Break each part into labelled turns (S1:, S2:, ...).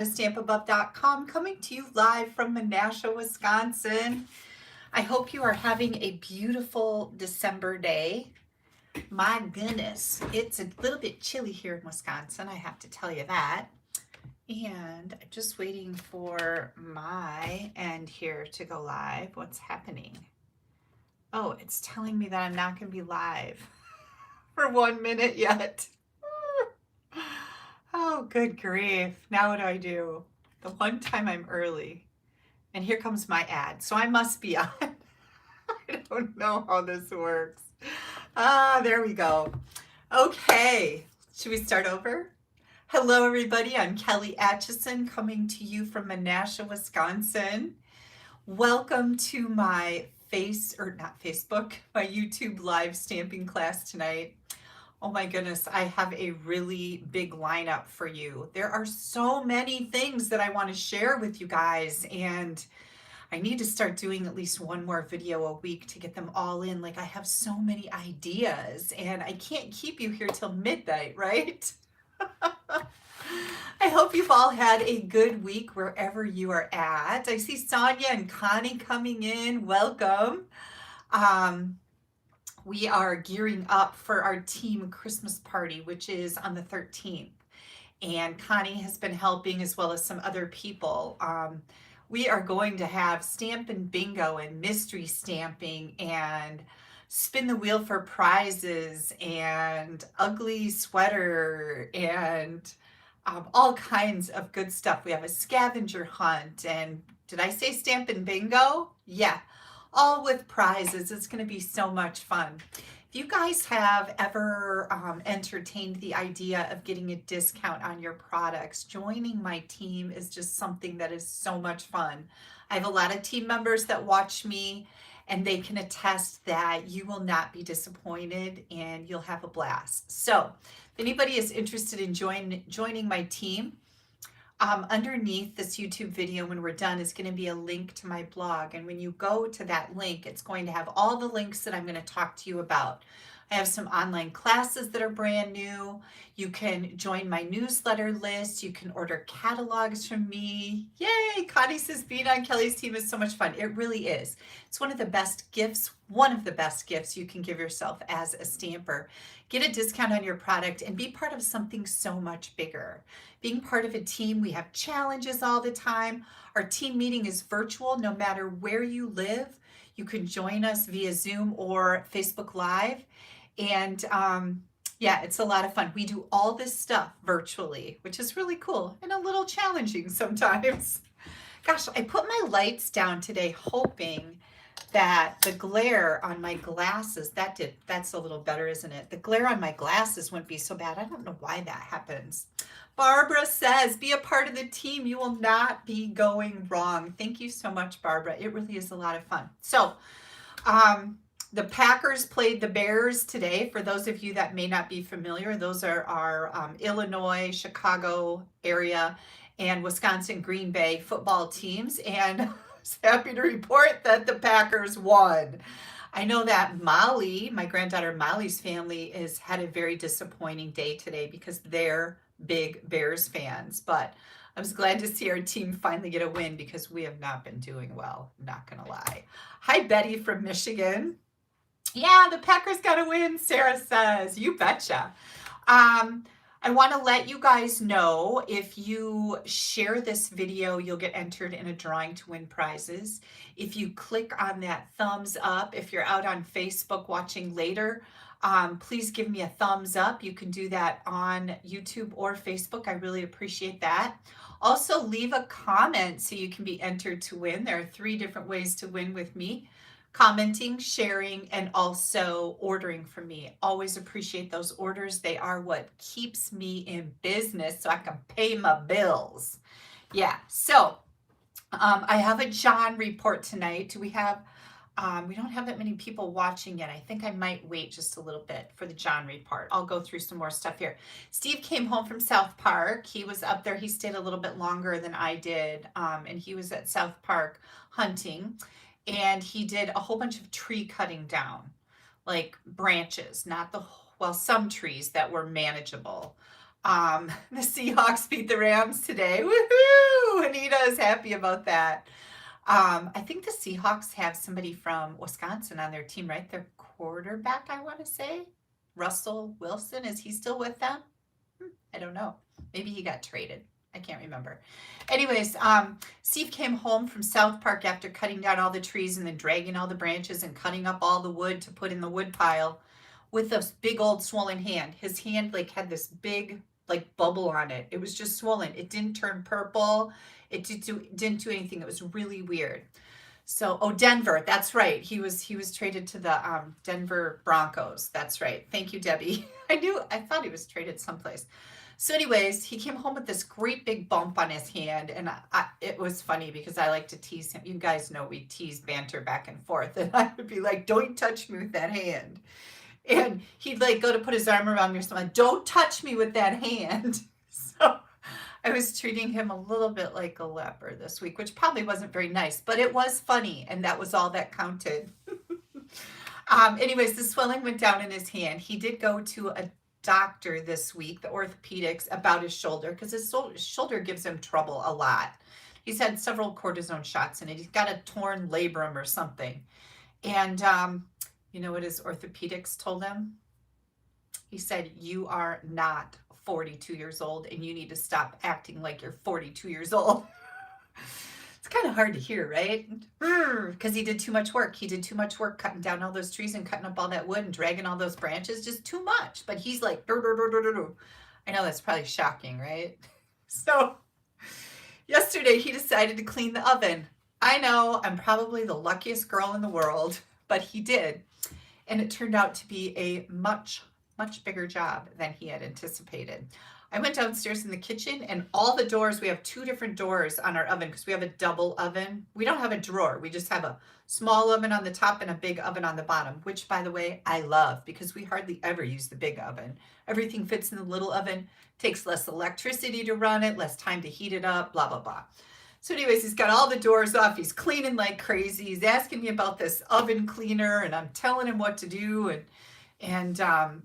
S1: AStampAbove.com, coming to you live from Menasha, Wisconsin. I hope you are having a beautiful December day. My goodness, it's a little bit chilly here in Wisconsin, I have to tell you that. And I'm just waiting for my end here to go live. What's happening? Oh, it's telling me that I'm not going to be live for 1 minute yet. Oh, good grief. Now what do I do? The one time I'm early. And here comes my ad. So I must be on. I don't know how this works. There we go. Okay. Should we start over? Hello, everybody. I'm Kelly Acheson coming to you from Menasha, Wisconsin. Welcome to my my YouTube live stamping class tonight. Oh my goodness, I have a really big lineup for you. There are so many things that I want to share with you guys, and I need to start doing at least one more video a week to get them all in. Like, I have so many ideas, and I can't keep you here till midnight, right? I hope you've all had a good week wherever you are at. I see Sonia and Connie coming in. Welcome. We are gearing up for our team Christmas party, which is on the 13th. And Connie has been helping as well as some other people. We are going to have stamp and bingo and mystery stamping and spin the wheel for prizes and ugly sweater and all kinds of good stuff. We have a scavenger hunt, and did I say stamp and bingo? Yeah. All with prizes. It's going to be so much fun. If you guys have ever entertained the idea of getting a discount on your products, joining my team is just something that is so much fun. I have a lot of team members that watch me, and they can attest that you will not be disappointed and you'll have a blast. So if anybody is interested in joining my team, underneath this YouTube video when we're done is going to be a link to my blog. And when you go to that link, it's going to have all the links that I'm going to talk to you about. I have some online classes that are brand new. You can join my newsletter list. You can order catalogs from me. Yay! Connie says being on Kelly's team is so much fun. It really is. It's one of the best gifts you can give yourself as a stamper. Get a discount on your product and be part of something so much bigger. Being part of a team, we have challenges all the time. Our team meeting is virtual no matter where you live. You can join us via Zoom or Facebook Live. And yeah, it's a lot of fun. We do all this stuff virtually, which is really cool and a little challenging sometimes. Gosh, I put my lights down today hoping that the glare on my glasses, that's a little better, isn't it? The glare on my glasses wouldn't be so bad. I don't know why that happens. Barbara says, be a part of the team. You will not be going wrong. Thank you so much, Barbara. It really is a lot of fun. So, the Packers played the Bears today. For those of you that may not be familiar, those are our Illinois, Chicago area, and Wisconsin Green Bay football teams. And I was happy to report that the Packers won. I know that Molly, my granddaughter Molly's family, has had a very disappointing day today because they're big Bears fans. But I was glad to see our team finally get a win because we have not been doing well, I'm not going to lie. Hi, Betty from Michigan. Yeah, the Packers got a win, Sarah says. You betcha. I want to let you guys know, if you share this video, you'll get entered in a drawing to win prizes. If you click on that thumbs up, if you're out on Facebook watching later, please give me a thumbs up. You can do that on YouTube or Facebook. I really appreciate that. Also, leave a comment so you can be entered to win. There are 3 different ways to win with me: commenting, sharing, and also ordering from me. Always appreciate those orders. They are what keeps me in business so I can pay my bills. Yeah, so I have a John report tonight. We don't have that many people watching yet. I think I might wait just a little bit for the John report. I'll go through some more stuff here. Steve came home from South Park. He was up there. He stayed a little bit longer than I did, and he was at South Park hunting. And he did a whole bunch of tree cutting down, like branches, not some trees that were manageable. The Seahawks beat the Rams today. Woohoo! Anita is happy about that. I think the Seahawks have somebody from Wisconsin on their team, right? Their quarterback, I want to say. Russell Wilson, is he still with them? I don't know. Maybe he got traded. I can't remember. Anyways, Steve came home from South Park after cutting down all the trees and then dragging all the branches and cutting up all the wood to put in the wood pile with a big old swollen hand. His hand like had this big like bubble on it. It was just swollen. It didn't turn purple. It didn't do anything. It was really weird. So, oh, Denver. That's right. He was traded to the Denver Broncos. That's right. Thank you, Debbie. I thought he was traded someplace. So anyways, he came home with this great big bump on his hand, and it was funny because I like to tease him. You guys know we tease banter back and forth, and I would be like, don't touch me with that hand. And he'd like go to put his arm around me or something. Don't touch me with that hand. So I was treating him a little bit like a leper this week, which probably wasn't very nice, but it was funny, and that was all that counted. Anyways, the swelling went down in his hand. He did go to a doctor this week, the orthopedics, about his shoulder because his shoulder gives him trouble a lot. He's had several cortisone shots in it. He's got a torn labrum or something. And you know what his orthopedics told him? He said, you are not 42 years old and you need to stop acting like you're 42 years old. It's kind of hard to hear, right? Because he did too much work. He did too much work cutting down all those trees and cutting up all that wood and dragging all those branches. Just too much. But he's like, dur, dur, dur, dur, dur, dur. I know that's probably shocking, right? So yesterday he decided to clean the oven. I know I'm probably the luckiest girl in the world, but he did. And it turned out to be a much, much bigger job than he had anticipated. I went downstairs in the kitchen and all the doors, we have 2 different doors on our oven because we have a double oven. We don't have a drawer. We just have a small oven on the top and a big oven on the bottom, which by the way, I love because we hardly ever use the big oven. Everything fits in the little oven, takes less electricity to run it, less time to heat it up, blah, blah, blah. So anyways, he's got all the doors off. He's cleaning like crazy. He's asking me about this oven cleaner and I'm telling him what to do. And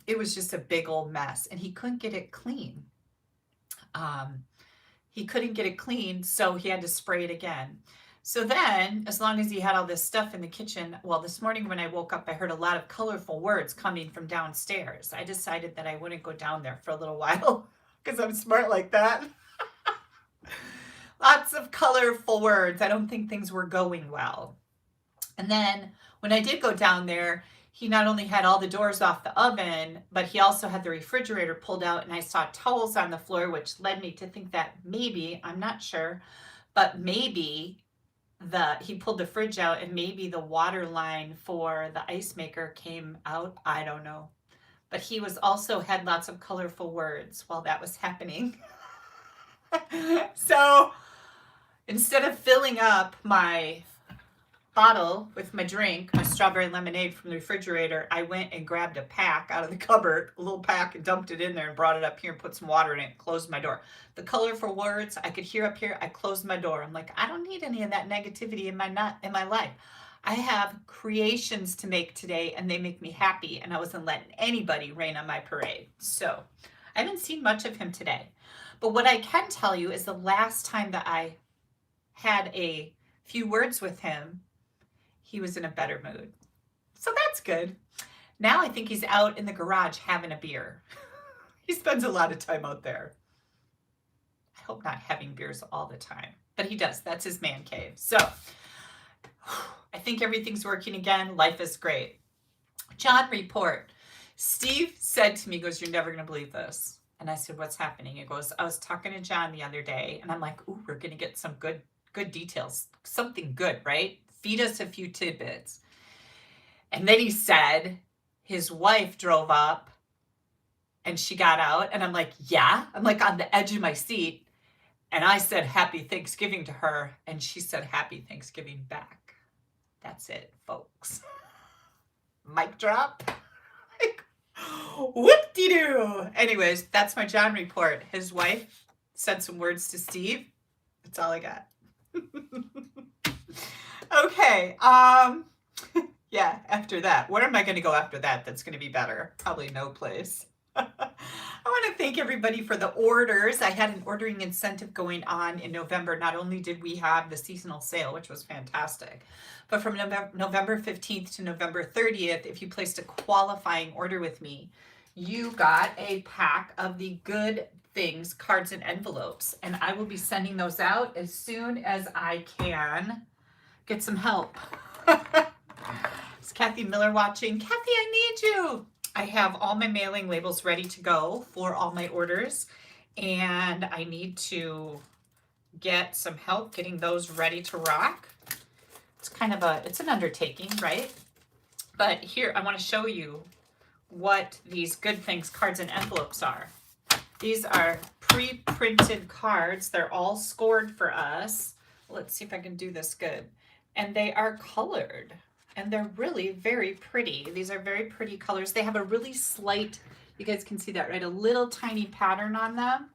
S1: it was just a big old mess and he couldn't get it clean. He couldn't get it clean, so he had to spray it again. So then, as long as he had all this stuff in the kitchen, well, this morning when I woke up, I heard a lot of colorful words coming from downstairs. I decided that I wouldn't go down there for a little while because I'm smart like that. Lots of colorful words. I don't think things were going well. And then when I did go down there, he not only had all the doors off the oven, but he also had the refrigerator pulled out and I saw towels on the floor, which led me to think that maybe, I'm not sure, but maybe he pulled the fridge out and maybe the water line for the ice maker came out. I don't know. But he was also had lots of colorful words while that was happening. So instead of filling up my bottle with my drink, my strawberry lemonade from the refrigerator, I went and grabbed a pack out of the cupboard, a little pack, and dumped it in there and brought it up here and put some water in it, closed my door. The colorful words I could hear up here, I closed my door. I'm like, I don't need any of that negativity in my life. I have creations to make today and they make me happy and I wasn't letting anybody rain on my parade. So I haven't seen much of him today. But what I can tell you is the last time that I had a few words with him, he was in a better mood. So that's good. Now I think he's out in the garage having a beer. He spends a lot of time out there. I hope not having beers all the time, but he does. That's his man cave. So I think everything's working again. Life is great. John report. Steve said to me, he goes, you're never going to believe this. And I said, what's happening? He goes, I was talking to John the other day and I'm like, ooh, we're going to get some good details. Something good, right? Feed us a few tidbits. And then he said his wife drove up and she got out and I'm like, yeah. I'm like on the edge of my seat. And I said, happy Thanksgiving to her. And she said, happy Thanksgiving back. That's it, folks. Mic drop. Like, whoop-de-doo. Anyways, that's my John report. His wife said some words to Steve. That's all I got. Okay, yeah, after that. Where am I going to go after that that's going to be better? Probably no place. I want to thank everybody for the orders. I had an ordering incentive going on in November. Not only did we have the seasonal sale, which was fantastic, but from November 15th to November 30th, if you placed a qualifying order with me, you got a pack of the Good Things cards and envelopes. And I will be sending those out as soon as I can get some help. Is Kathy Miller watching? Kathy, I need you. I have all my mailing labels ready to go for all my orders, and I need to get some help getting those ready to rock. It's kind of it's an undertaking, right? But here, I want to show you what these Good Things cards and envelopes are. These are pre-printed cards. They're all scored for us. Let's see if I can do this good. And they are colored. And they're really very pretty. These are very pretty colors. They have a really slight, you guys can see that, right? A little tiny pattern on them.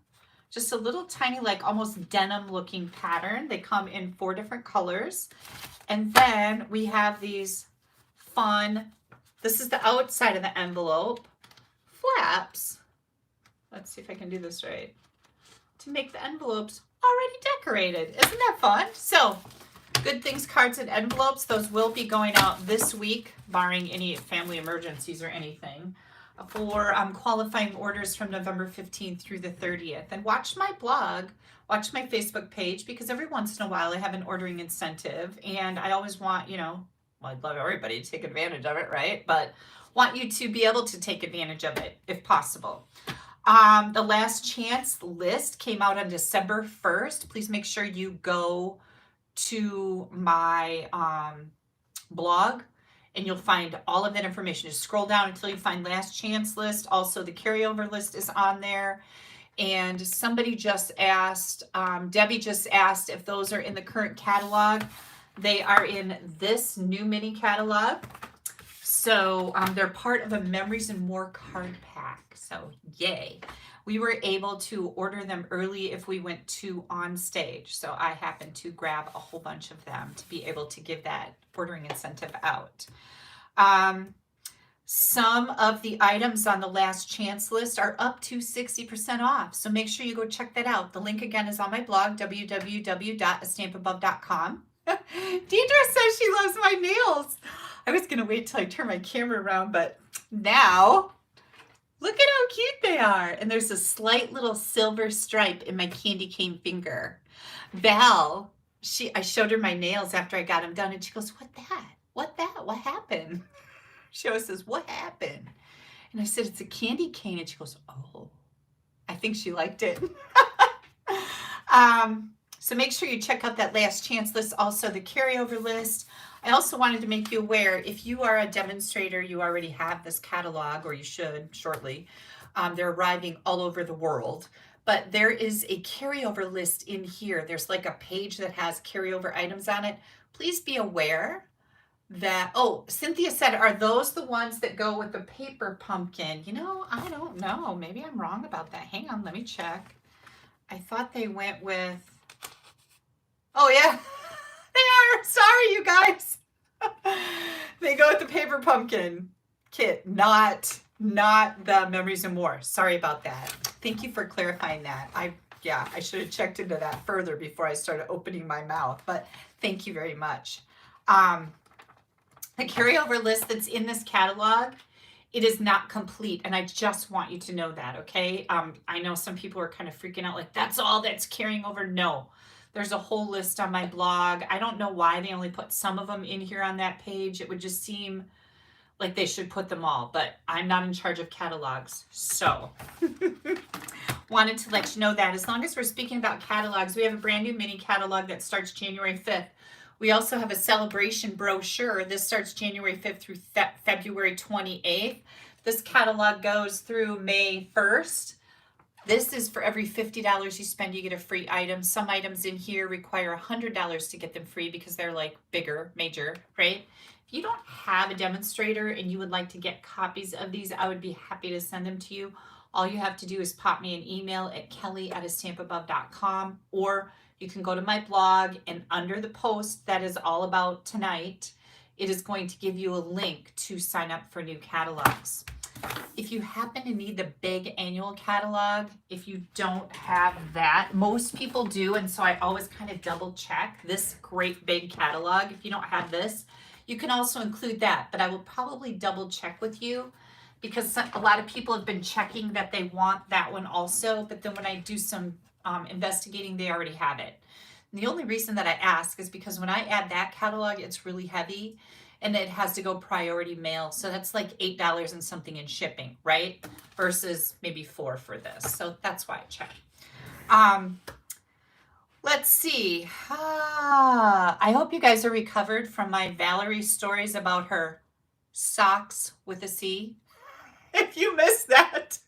S1: Just a little tiny, like almost denim looking pattern. They come in 4 different colors. And then we have these fun, this is the outside of the envelope, flaps. Let's see if I can do this right. To make the envelopes already decorated. Isn't that fun? So, Good Things cards and envelopes, those will be going out this week, barring any family emergencies or anything, for qualifying orders from November 15th through the 30th. And watch my blog, watch my Facebook page, because every once in a while I have an ordering incentive, and I always want, you know, well, I'd love everybody to take advantage of it, right? But want you to be able to take advantage of it if possible. The last chance list came out on December 1st. Please make sure you go to my blog, and you'll find all of that information. Just scroll down until you find last chance list. Also, the carryover list is on there. And somebody just asked, Debbie just asked if those are in the current catalog. They are in this new mini catalog. So they're part of a Memories and More card pack. So yay. We were able to order them early if we went to On Stage. So I happened to grab a whole bunch of them to be able to give that ordering incentive out. Some of the items on the last chance list are up to 60% off. So make sure you go check that out. The link again is on my blog, www.AStampAbove.com. Deidre says she loves my nails. I was going to wait till I turn my camera around, but now look at how cute they are. And there's a slight little silver stripe in my candy cane finger. Val, I showed her my nails after I got them done, and she goes, what that? What that? What happened? She always says, what happened? And I said, it's a candy cane. And she goes, oh, I think she liked it. So make sure you check out that last chance list, also the carryover list. I also wanted to make you aware, if you are a demonstrator, you already have this catalog, or you should shortly. They're arriving all over the world. But there is a carryover list in here. There's like a page that has carryover items on it. Please be aware that, oh, Cynthia said, are those the ones that go with the paper pumpkin? You know, I don't know. Maybe I'm wrong about that. Hang on, let me check. I thought they went with, oh yeah, they are. Sorry, you guys. They go with the paper pumpkin kit, not the Memories and More. Sorry about that. Thank you for clarifying that. I should have checked into that further before I started opening my mouth, but thank you very much. The carryover list that's in this catalog, it is not complete, and I just want you to know that, okay? I know some people are kind of freaking out, like, that's all that's carrying over. No, there's a whole list on my blog. I don't know why they only put some of them in here on that page. It would just seem like they should put them all, but I'm not in charge of catalogs, so wanted to let you know that. As long as we're speaking about catalogs, we have a brand new mini catalog that starts January 5th. We also have a celebration brochure. This starts January 5th through February 28th. This catalog goes through May 1st. This is for every $50 you spend, you get a free item. Some items in here require $100 to get them free because they're like bigger, major, right? If you don't have a demonstrator and you would like to get copies of these, I would be happy to send them to you. All you have to do is pop me an email at kelly@AStampAbove.com, or you can go to my blog, and under the post that is all about tonight, it is going to give you a link to sign up for new catalogs. If you happen to need the big annual catalog, if you don't have that, most people do, and so I always kind of double check this great big catalog. If you don't have this, you can also include that, but I will probably double check with you because a lot of people have been checking that they want that one also, but then when I do some investigating, they already have it. And the only reason that I ask is because when I add that catalog, it's really heavy and it has to go priority mail. So that's like $8 and something in shipping, right? Versus maybe $4 for this. So that's why I check. Let's see. I hope you guys are recovered from my Valerie stories about her socks with a C. If you missed that,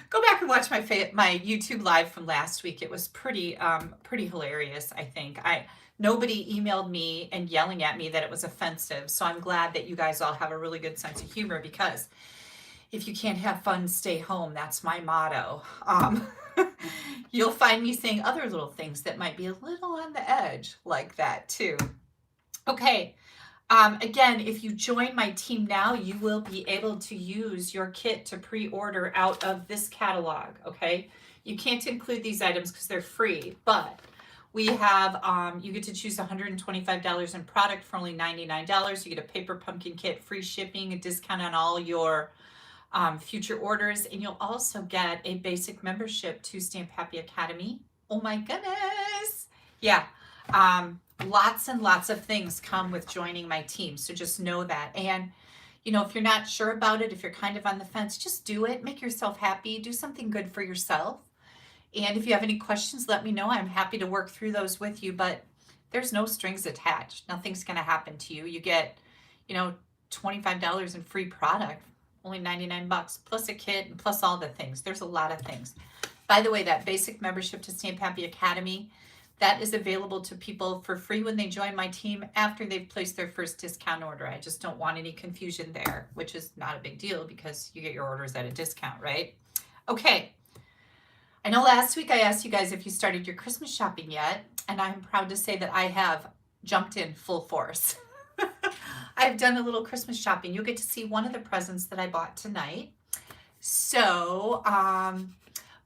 S1: go back and watch my YouTube live from last week. It was pretty hilarious, I think. Nobody emailed me and yelling at me that it was offensive. So I'm glad that you guys all have a really good sense of humor, because if you can't have fun, stay home. That's my motto. You'll find me saying other little things that might be a little on the edge like that too. Okay. Again, if you join my team now, you will be able to use your kit to pre-order out of this catalog, okay? You can't include these items because they're free, but we have, you get to choose $125 in product for only $99. You get a paper pumpkin kit, free shipping, a discount on all your future orders, and you'll also get a basic membership to Stamp Happy Academy. Oh my goodness. Yeah. Lots and lots of things come with joining my team. So just know that. And, you know, if you're not sure about it, if you're kind of on the fence, just do it. Make yourself happy. Do something good for yourself. And if you have any questions, let me know. I'm happy to work through those with you, but there's no strings attached. Nothing's going to happen to you. You get, you know, $25 in free product, only 99 bucks, plus a kit and plus all the things. There's a lot of things. By the way, that basic membership to Stamp Happy Academy, that is available to people for free when they join my team after they've placed their first discount order. I just don't want any confusion there, which is not a big deal because you get your orders at a discount, right? Okay. I know last week I asked you guys if you started your Christmas shopping yet, and I'm proud to say that I have jumped in full force. I've done a little Christmas shopping. You'll get to see one of the presents that I bought tonight. So,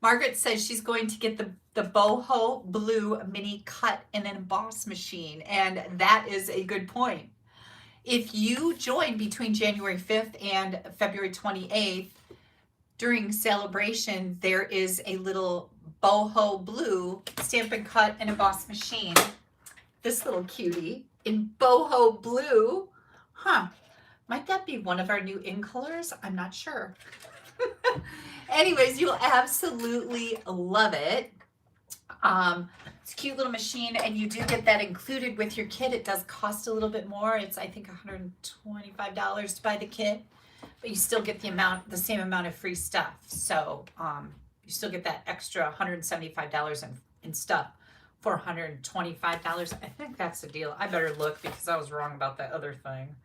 S1: Margaret says she's going to get the boho blue mini cut and emboss machine, and that is a good point. If you join between January 5th and February 28th, during celebration, there is a little boho blue stamp and cut and emboss machine. This little cutie in boho blue. Might that be one of our new in colors? I'm not sure. Anyways, you'll absolutely love it. It's a cute little machine, and you do get that included with your kit. It does cost a little bit more. It's, I think, $125 to buy the kit, but you still get the same amount of free stuff. So you still get that extra $175 in stuff for $125. I think that's the deal. I better look because I was wrong about that other thing.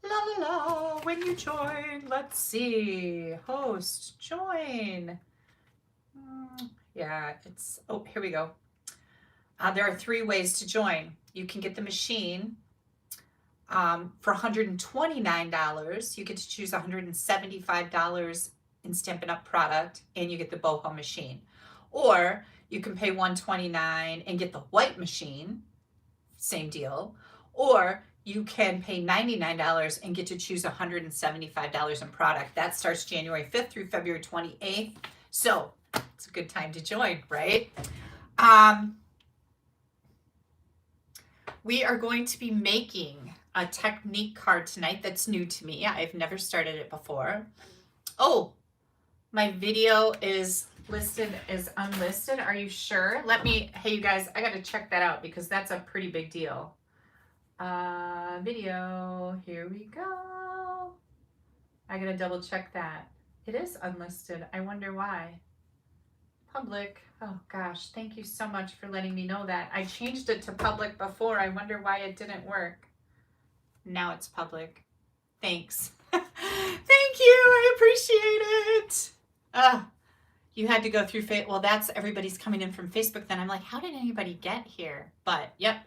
S1: La la la, when you join, let's see, host, join. Yeah, it's, oh, here we go. There are 3 ways to join. You can get the machine for $129. You get to choose $175 in Stampin' Up! Product, and you get the boho machine. Or you can pay $129 and get the white machine, same deal. Or you can pay $99 and get to choose $175 in product. That starts January 5th through February 28th. So it's a good time to join, right? We are going to be making a technique card tonight that's new to me. I've never started it before. Oh, my video is listed as unlisted. Are you sure? Hey you guys, I got to check that out because that's a pretty big deal. Video, here we go. I gotta double check that. It is unlisted. I wonder why. Public. Oh gosh, thank you so much for letting me know that. I changed it to public before. I wonder why it didn't work. Now it's public. Thanks. Thank you. I appreciate it. You had to go through well, that's everybody's coming in from Facebook. Then I'm like, how did anybody get here? But yep,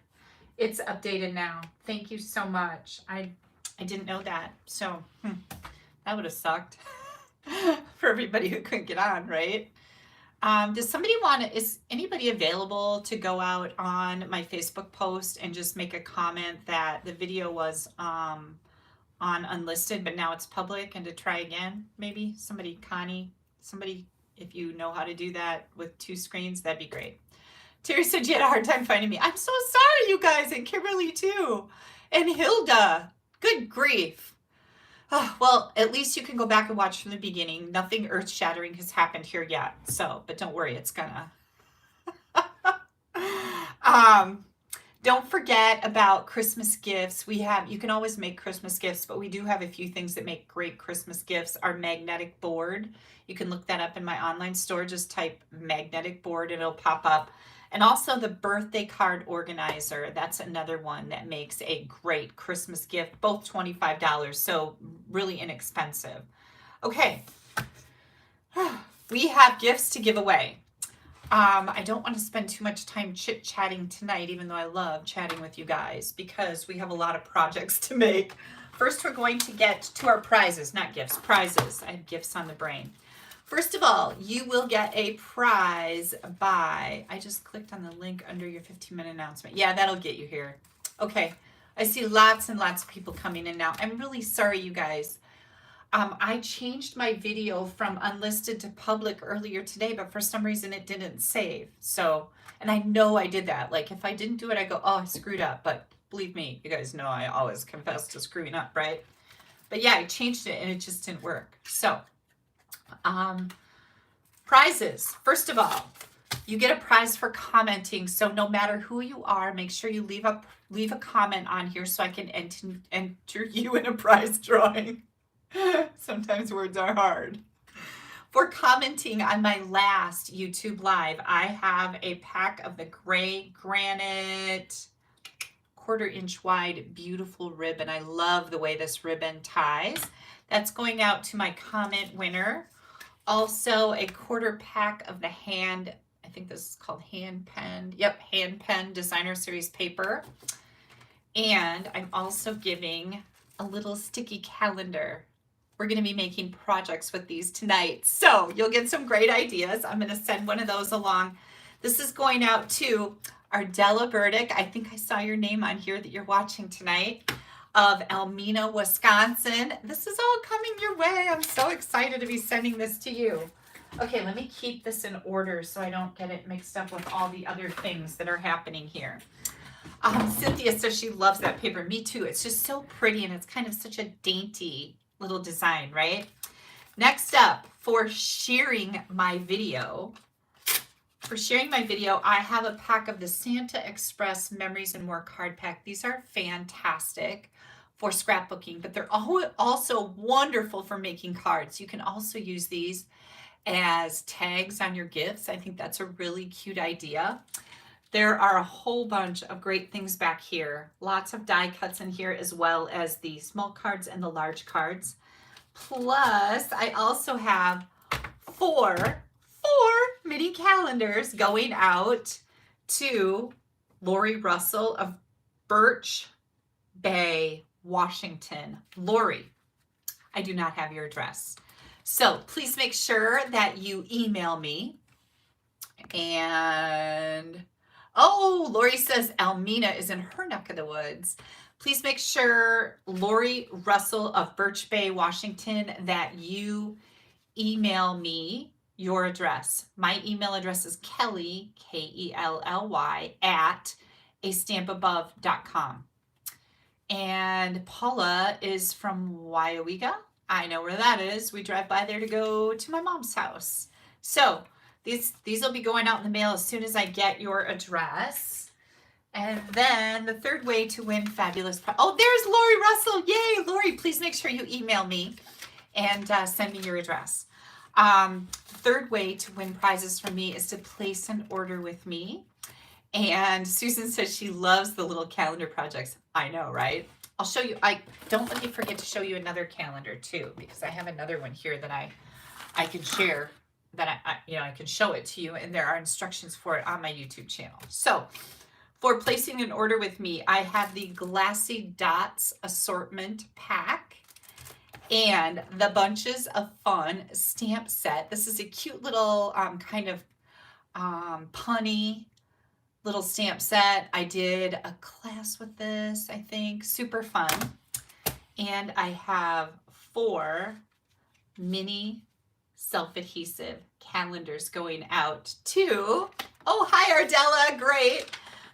S1: it's updated now. Thank you so much. I didn't know that. So That would have sucked for everybody who couldn't get on, right? Does somebody want to, is anybody available to go out on my Facebook post and just make a comment that the video was on unlisted, but now it's public, and to try again? Maybe somebody, Connie, somebody, if you know how to do that with 2 screens, that'd be great. Terry said you had a hard time finding me. I'm so sorry, you guys, and Kimberly too, and Hilda. Good grief. Oh, well, at least you can go back and watch from the beginning. Nothing earth-shattering has happened here yet. So, but don't worry, it's gonna. Don't forget about Christmas gifts. You can always make Christmas gifts, but we do have a few things that make great Christmas gifts. Our magnetic board. You can look that up in my online store. Just type magnetic board and it'll pop up. And also the birthday card organizer. That's another one that makes a great Christmas gift, both $25, so really inexpensive. Okay, we have gifts to give away. I don't want to spend too much time chit-chatting tonight, even though I love chatting with you guys, because we have a lot of projects to make. First, we're going to get to our prizes, not gifts, prizes. I have gifts on the brain. First of all, you will get a prize by, I just clicked on the link under your 15-minute announcement. Yeah, that'll get you here. Okay, I see lots and lots of people coming in now. I'm really sorry, you guys. I changed my video from unlisted to public earlier today, but for some reason it didn't save. So, and I know I did that. Like if I didn't do it, I go, oh, I screwed up. But believe me, you guys know I always confess to screwing up, right? But yeah, I changed it and it just didn't work. So, prizes. First of all, you get a prize for commenting. So no matter who you are, make sure you leave a comment on here so I can enter you in a prize drawing. Sometimes words are hard. For commenting on my last YouTube live, I have a pack of the gray granite 1/4 inch wide beautiful ribbon. I love the way this ribbon ties. That's going out to my comment winner. Also a 1/4 pack of the I think this is called hand penned. Yep, hand penned designer series paper. And I'm also giving a little sticky calendar. We're going to be making projects with these tonight. So you'll get some great ideas. I'm going to send one of those along. This is going out to Ardella Burdick. I think I saw your name on here that you're watching tonight, of Elmina, Wisconsin. This is all coming your way. I'm so excited to be sending this to you. Okay, let me keep this in order so I don't get it mixed up with all the other things that are happening here. Cynthia says she loves that paper. Me too. It's just so pretty and it's kind of such a dainty little design, right? Next up, for sharing my video, I have a pack of the Santa Express Memories and More card pack. These are fantastic for scrapbooking, but they're also wonderful for making cards. You can also use these as tags on your gifts. I think that's a really cute idea. There are a whole bunch of great things back here. Lots of die cuts in here, as well as the small cards and the large cards. Plus, I also have four mini calendars going out to Lori Russell of Birch Bay, Washington. Lori, I do not have your address. So please make sure that you email me. And oh, Lori says Elmina is in her neck of the woods. Please make sure, Lori Russell of Birch Bay, Washington, that you email me your address. My email address is Kelly, Kelly, at AStampAbove.com. And Paula is from Wyowega. I know where that is. We drive by there to go to my mom's house. So these will be going out in the mail as soon as I get your address. And then the third way to win fabulous oh, there's Lori Russell. Yay, Lori, please make sure you email me and send me your address. Third way to win prizes from me is to place an order with me. And Susan says she loves the little calendar projects. I know, right? I'll show you. Don't let me forget to show you another calendar too, because I have another one here that I can share, that I can show it to you, and there are instructions for it on my YouTube channel. So for placing an order with me, I have the Glassy Dots Assortment Pack. and the Bunches of Fun stamp set. This is a cute little kind of punny little stamp set. I did a class with this, I think. Super fun. And I have 4 mini self-adhesive calendars going out to, oh, hi Ardella, great.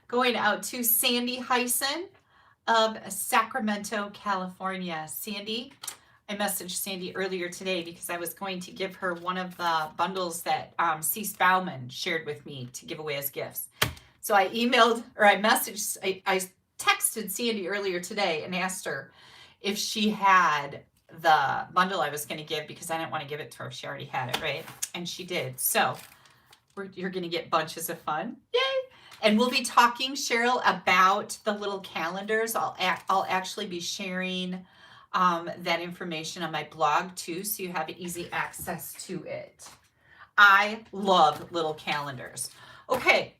S1: Going out to Sandy Hyson of Sacramento, California. Sandy, I messaged Sandy earlier today because I was going to give her one of the bundles that C. Bauman shared with me to give away as gifts. So I emailed, or I messaged, I texted Sandy earlier today and asked her if she had the bundle I was going to give, because I didn't want to give it to her if she already had it, right? And she did. So you're going to get Bunches of Fun. Yay! And we'll be talking, Cheryl, about the little calendars. I'll actually be sharing that information on my blog too, so you have easy access to it. I love little calendars. Okay.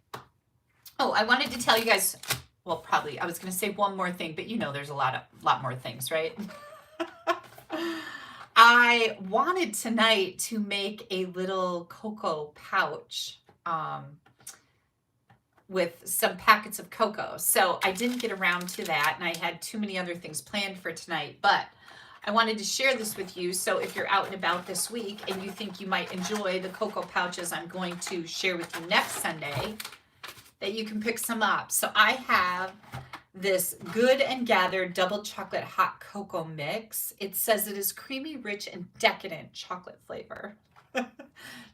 S1: Oh, I wanted to tell you guys, well, probably I was going to say one more thing, but you know there's a lot more things, right? I wanted tonight to make a little cocoa pouch with some packets of cocoa. So I didn't get around to that, and I had too many other things planned for tonight, but I wanted to share this with you. So if you're out and about this week and you think you might enjoy the cocoa pouches I'm going to share with you next Sunday, that you can pick some up. So I have this Good and Gather double chocolate hot cocoa mix. It says it is creamy, rich, and decadent chocolate flavor.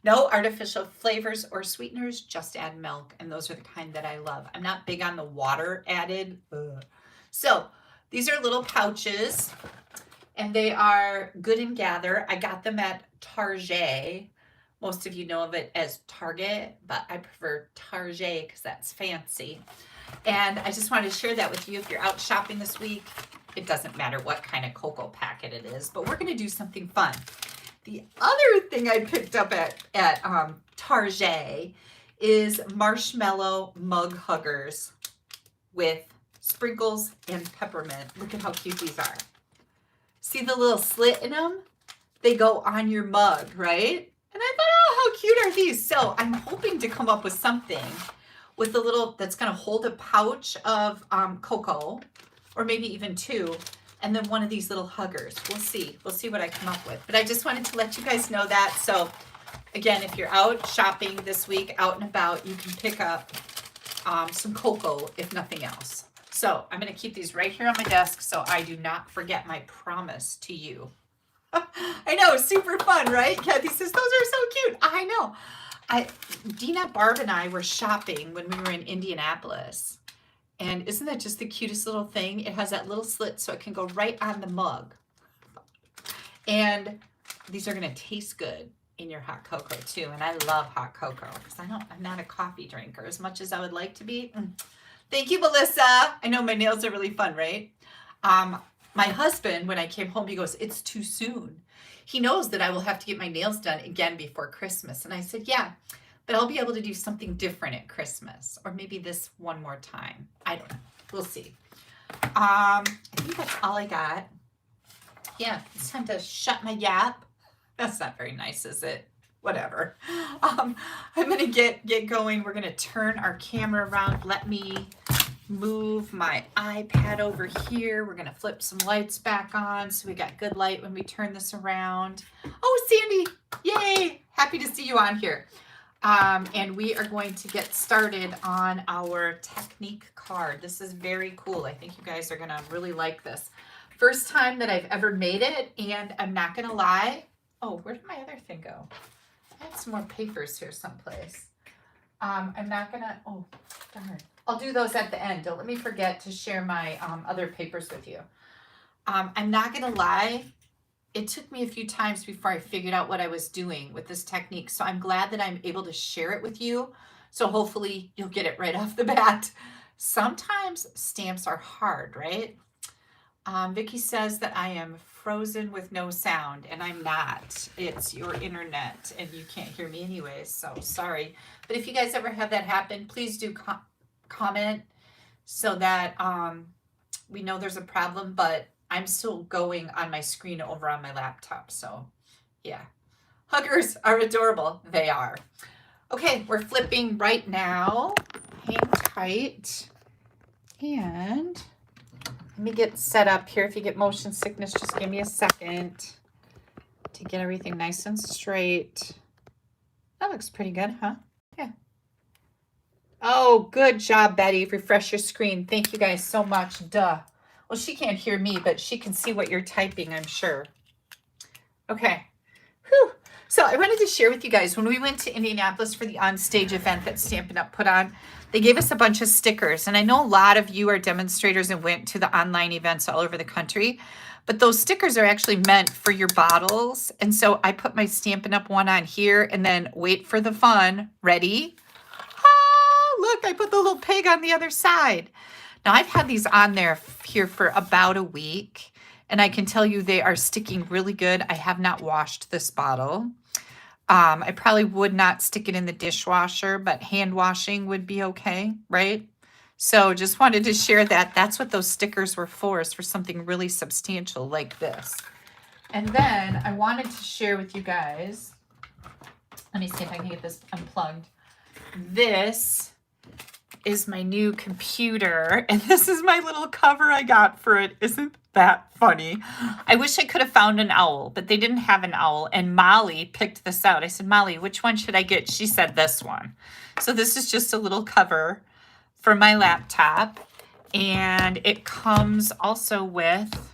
S1: No artificial flavors or sweeteners, just add milk, and those are the kind that I love. I'm not big on the water added. Ugh. So these are little pouches, and they are Good and Gather. I got them at Target. Most of you know of it as Target, but I prefer Target because that's fancy. And I just wanted to share that with you. If you're out shopping this week, it doesn't matter what kind of cocoa packet it is, but we're going to do something fun. The other thing I picked up at Target is marshmallow mug huggers with sprinkles and peppermint. Look at how cute these are. See the little slit in them? They go on your mug, right? And I thought, oh, how cute are these? So I'm hoping to come up with something with a little that's going to hold a pouch of cocoa, or maybe even 2, and then one of these little huggers. We'll see. We'll see what I come up with. But I just wanted to let you guys know that. So again, if you're out shopping this week, out and about, you can pick up some cocoa, if nothing else. So I'm going to keep these right here on my desk so I do not forget my promise to you. I know, super fun, right? Kathy says, those are so cute. I know. Dina, Barb, and I were shopping when we were in Indianapolis. And isn't that just the cutest little thing? It has that little slit so it can go right on the mug. And these are going to taste good in your hot cocoa too. And I love hot cocoa because I'm not a coffee drinker as much as I would like to be. Thank you, Melissa. I know my nails are really fun, right? My husband, when I came home, he goes, it's too soon. He knows that I will have to get my nails done again before Christmas. And I said, yeah, but I'll be able to do something different at Christmas, or maybe this one more time. I don't know. We'll see. I think that's all I got. Yeah, it's time to shut my yap. That's not very nice, is it? Whatever. I'm going to get going. We're going to turn our camera around. Let me move my iPad over here. We're going to flip some lights back on so we got good light when we turn this around. Oh, Sandy, yay. Happy to see you on here. And we are going to get started on our technique card. This is very cool. I think you guys are going to really like this. First time that I've ever made it, and I'm not going to lie. Oh, where did my other thing go? I had some more papers here someplace. I'm not going to, oh, darn. I'll do those at the end. Don't let me forget to share my other papers with you. I'm not going to lie. It took me a few times before I figured out what I was doing with this technique. So I'm glad that I'm able to share it with you. So hopefully you'll get it right off the bat. Sometimes stamps are hard, right? Vicki says that I am frozen with no sound, and I'm not. It's your internet, and you can't hear me anyways, so sorry. But if you guys ever have that happen, please do comment so that we know there's a problem, but I'm still going on my screen over on my laptop. So yeah, huggers are adorable. They are. Okay, we're flipping right now. Hang tight. And let me get set up here. If you get motion sickness, just give me a second to get everything nice and straight. That looks pretty good, huh? Yeah. Oh, good job, Betty. Refresh your screen. Thank you guys so much. Duh. Well, she can't hear me, but she can see what you're typing, I'm sure. Okay. Whew. So I wanted to share with you guys, when we went to Indianapolis for the on-stage event that Stampin' Up! Put on, they gave us a bunch of stickers. And I know a lot of you are demonstrators and went to the online events all over the country, but those stickers are actually meant for your bottles. And so I put my Stampin' Up! One on here, and then wait for the fun. Ready? Ah, look, I put the little pig on the other side. Now I've had these on there here for about a week, and I can tell you they are sticking really good. I have not washed this bottle. I probably would not stick it in the dishwasher, but hand washing would be okay, right? So just wanted to share that. That's what those stickers were for, is for something really substantial like this. And then I wanted to share with you guys, let me see if I can get this unplugged. This is my new computer, and this is my little cover I got for it. Isn't that funny? I wish I could have found an owl, but they didn't have an owl, and Molly picked this out. I said, Molly, which one should I get? She said this one. So this is just a little cover for my laptop, and it comes also with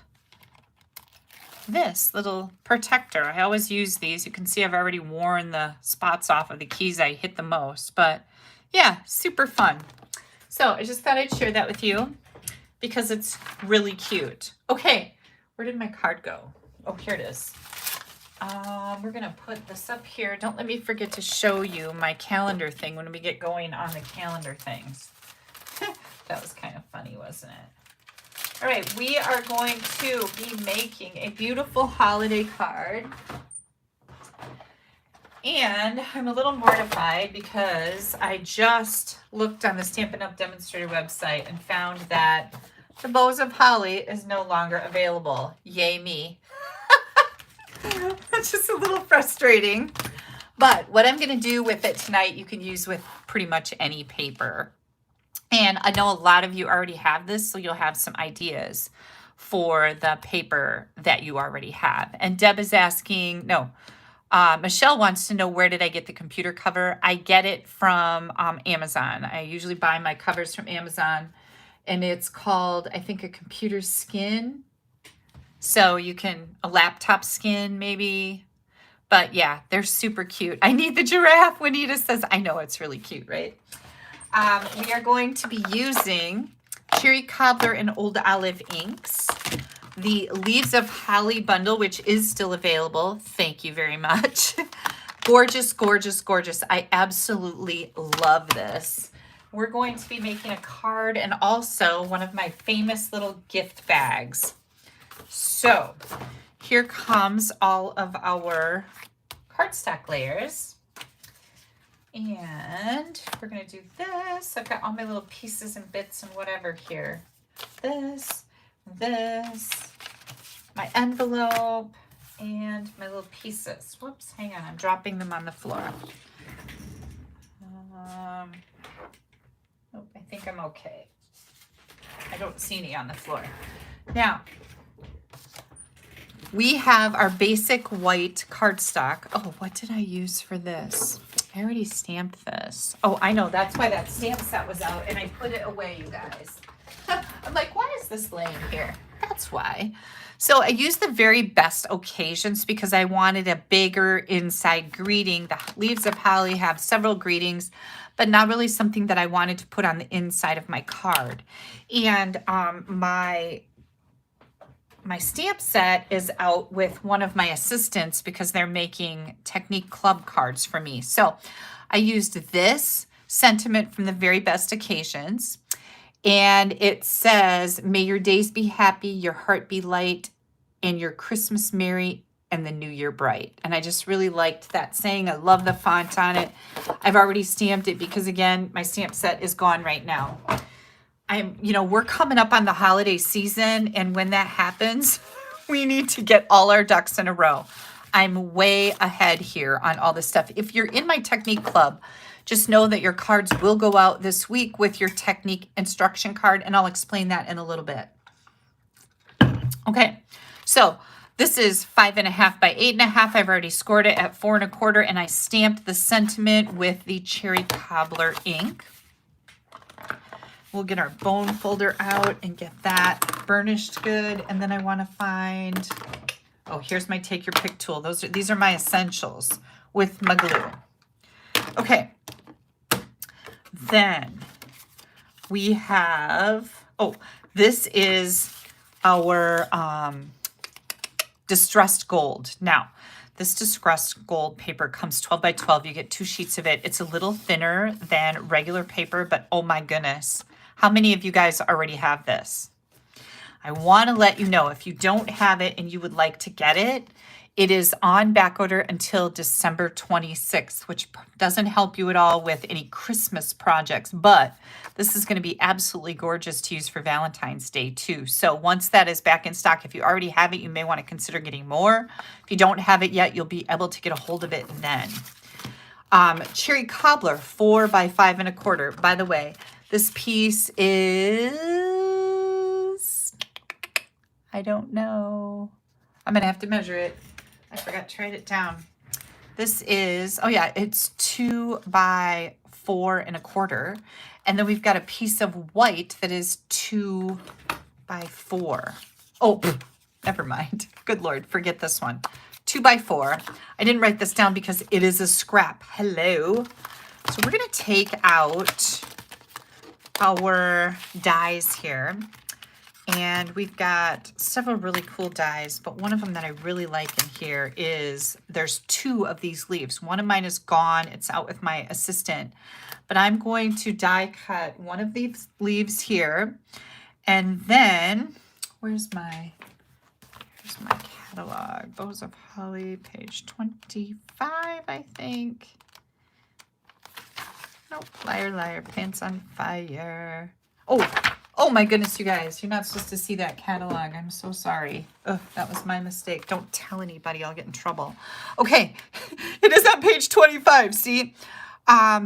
S1: this little protector. I always use these. You can see I've already worn the spots off of the keys I hit the most, but yeah, super fun. So I just thought I'd share that with you because it's really cute. Okay, where did my card go? Oh, here it is. We're gonna put this up here. Don't let me forget to show you my calendar thing when we get going on the calendar things. That was kind of funny, wasn't it? All right, we are going to be making a beautiful holiday card. And I'm a little mortified because I just looked on the Stampin' Up! Demonstrator website and found that the Bows of Holly is no longer available. Yay me. That's just a little frustrating. But what I'm going to do with it tonight, you can use with pretty much any paper. And I know a lot of you already have this, so you'll have some ideas for the paper that you already have. And Deb is asking, Michelle wants to know, where did I get the computer cover? I get it from Amazon. I usually buy my covers from Amazon, and it's called, I think, a computer skin. So you can, a laptop skin maybe. But yeah, they're super cute. I need the giraffe. Juanita says, I know, it's really cute, right? We are going to be using Cherry Cobbler and Old Olive inks. The Leaves of Holly bundle, which is still available. Thank you very much. Gorgeous, gorgeous, gorgeous. I absolutely love this. We're going to be making a card and also one of my famous little gift bags. So here comes all of our cardstock layers. And we're going to do this. I've got all my little pieces and bits and whatever here. This, my envelope, and my little pieces. Whoops, hang on, I'm dropping them on the floor. Nope, I think I'm okay. I don't see any on the floor. Now, we have our basic white cardstock. Oh, what did I use for this? I already stamped this. Oh, I know, that's why that stamp set was out, and I put it away, you guys. I'm like, why is this laying here? That's why. So I used the very best occasions because I wanted a bigger inside greeting. The Leaves of Holly have several greetings, but not really something that I wanted to put on the inside of my card. And my stamp set is out with one of my assistants because they're making Technique Club cards for me. So I used this sentiment from the very best occasions. And it says, may your days be happy, your heart be light, and your Christmas merry, and the new year bright. And I just really liked that saying. I love the font on it. I've already stamped it because, again, my stamp set is gone right now. we're coming up on the holiday season, and when that happens, we need to get all our ducks in a row. I'm way ahead here on all this stuff. If you're in my technique club, just know that your cards will go out this week with your technique instruction card, and I'll explain that in a little bit. Okay, so this is 5.5 by 8.5. I've already scored it at 4 1/4, and I stamped the sentiment with the Cherry Cobbler ink. We'll get our bone folder out and get that burnished good. And then I want to find, oh, here's my take your pick tool. These are my essentials with my glue. Okay. Then we have, oh, this is our distressed gold. Now, this distressed gold paper comes 12 by 12. You get 2 sheets of it. It's a little thinner than regular paper, but oh my goodness. How many of you guys already have this? I want to let you know, if you don't have it and you would like to get it, it is on back order until December 26th, which doesn't help you at all with any Christmas projects, but this is going to be absolutely gorgeous to use for Valentine's Day too. So once that is back in stock, if you already have it, you may want to consider getting more. If you don't have it yet, you'll be able to get a hold of it then. Cherry Cobbler, 4 by 5 1/4. By the way, this piece is, I don't know. I'm going to have to measure it. I forgot to write it down. This is, oh yeah, it's 2 by 4 1/4. And then we've got a piece of white that is 2 by 4. Oh, never mind. Good Lord, forget this one. 2 by 4. I didn't write this down because it is a scrap. Hello. So we're going to take out our dies here. And we've got several really cool dies, but one of them that I really like in here is there's 2 of these leaves. One of mine is gone. It's out with my assistant. But I'm going to die cut one of these leaves here. And then, where's my catalog? Bows of Holly, page 25, I think. Nope, liar, liar, pants on fire. Oh my goodness, you guys, you're not supposed to see that catalog. I'm so sorry. Ugh, that was my mistake. Don't tell anybody, I'll get in trouble. Okay, it is on page 25, see?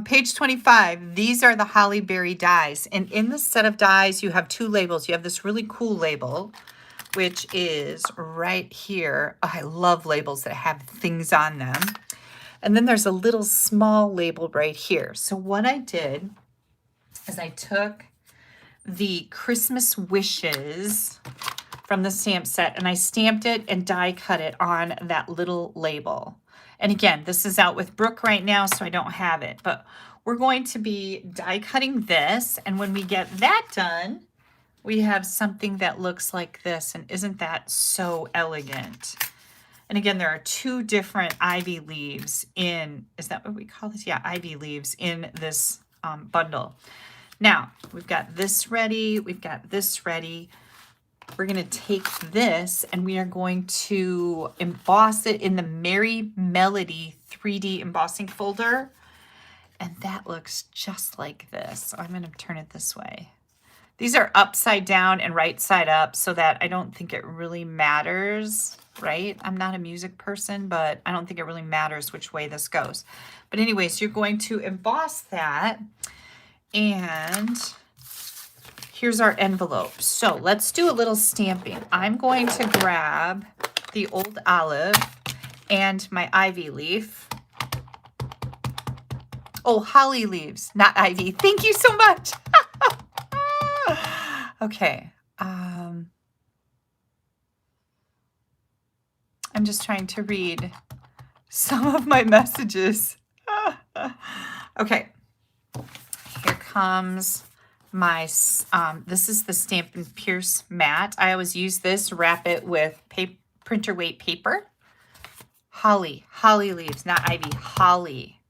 S1: Page 25, these are the Holly Berry dies. And in this set of dies, you have 2 labels. You have this really cool label, which is right here. Oh, I love labels that have things on them. And then there's a little small label right here. So what I did is I took the Christmas wishes from the stamp set and I stamped it and die cut it on that little label. And again, this is out with Brooke right now, so I don't have it, but we're going to be die cutting this. And when we get that done, we have something that looks like this. And isn't that so elegant? And again, there are 2 different ivy leaves in, is that what we call this? Yeah, ivy leaves in this bundle. Now, we've got this ready. We've got this ready. We're going to take this and we are going to emboss it in the Merry Melody 3D embossing folder. And that looks just like this. So I'm going to turn it this way. These are upside down and right side up so that I don't think it really matters, right? I'm not a music person, but I don't think it really matters which way this goes. But anyways, you're going to emboss that. And here's our envelope. So let's do a little stamping. I'm going to grab the old olive and my ivy leaf. Oh, holly leaves, not ivy. Thank you so much. Okay. I'm just trying to read some of my messages. Okay. Here comes my, this is the Stampin' Pierce mat. I always use this, wrap it with printer weight paper. Holly leaves, not ivy, holly.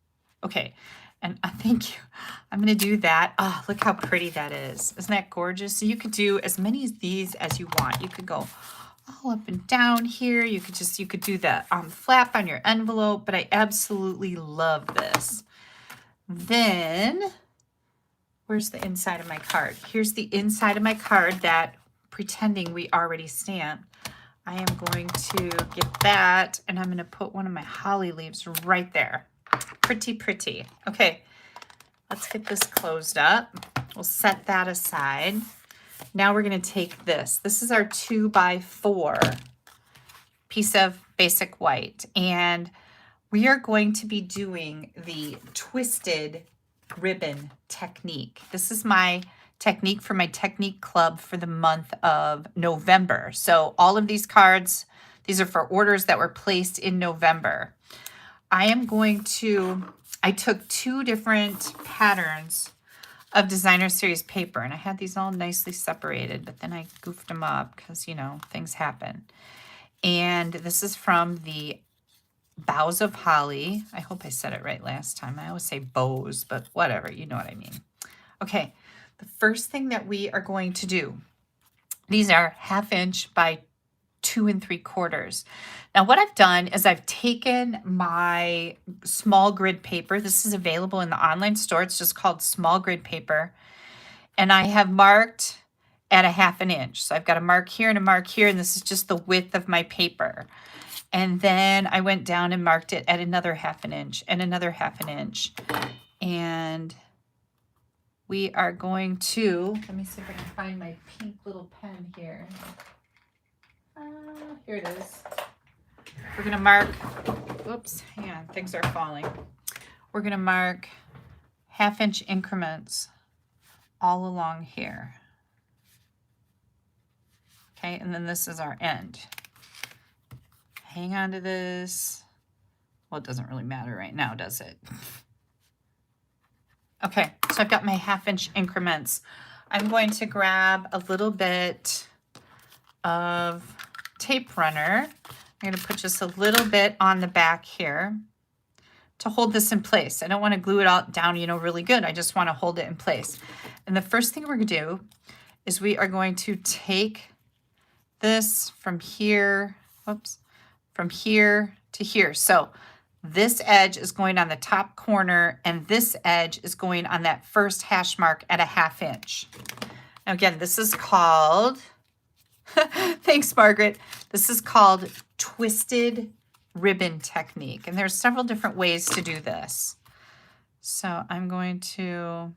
S1: Okay, and thank you. I'm gonna do that. Oh, look how pretty that is. Isn't that gorgeous? So you could do as many of these as you want. You could go all up and down here. You could do the flap on your envelope, but I absolutely love this. Then, where's the inside of my card? Here's the inside of my card that, pretending we already stamped. I am going to get that, and I'm going to put one of my holly leaves right there. Pretty, pretty. Okay, let's get this closed up. We'll set that aside. Now we're going to take this. This is our 2x4 piece of basic white, and we are going to be doing the twisted ribbon technique. This is my technique for my technique club for the month of November. So all of these cards, these are for orders that were placed in November. I took 2 different patterns of designer series paper, and I had these all nicely separated, but then I goofed them up because, you know, things happen. And this is from the Boughs of Holly. I hope I said it right last time. I always say bows, but whatever, you know what I mean. Okay, the first thing that we are going to do, these are 1/2 inch by 2 3/4. Now what I've done is I've taken my small grid paper. This is available in the online store. It's just called small grid paper. And I have marked at 1/2 inch. So I've got a mark here and a mark here, and this is just the width of my paper. And then I went down and marked it at another 1/2 inch and another 1/2 inch. And we are going to, let me see if I can find my pink little pen here. Here it is. We're going to mark, whoops, hang on, things are falling. We're going to mark 1/2 inch increments all along here. Okay, and then this is our end. Hang on to this. Well, it doesn't really matter right now, does it? Okay, so I've got my 1/2 inch increments. I'm going to grab a little bit of tape runner. I'm going to put just a little bit on the back here to hold this in place. I don't want to glue it all down, you know, really good. I just want to hold it in place. And the first thing we're going to do is we are going to take this from here, whoops, from here to here. So this edge is going on the top corner, and this edge is going on that first hash mark at 1/2 inch. Now again, this is called, thanks Margaret, this is called twisted ribbon technique. And there's several different ways to do this. So I'm going to,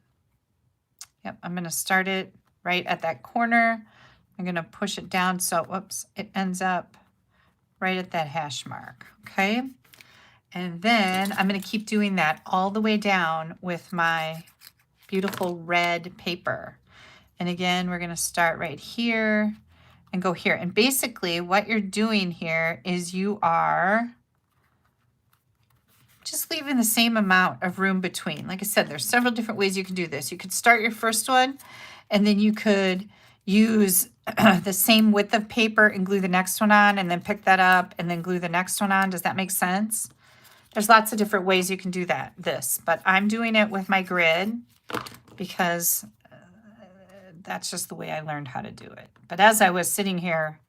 S1: I'm going to start it right at that corner. I'm going to push it down so, whoops, it ends up right at that hash mark, okay? And then I'm going to keep doing that all the way down with my beautiful red paper. And again, we're going to start right here and go here. And basically what you're doing here is you are just leaving the same amount of room between. Like I said, there's several different ways you can do this. You could start your first one, and then you could use the same width of paper and glue the next one on, and then pick that up and then glue the next one on. Does that make sense? There's lots of different ways you can do this, but I'm doing it with my grid because that's just the way I learned how to do it. But as I was sitting here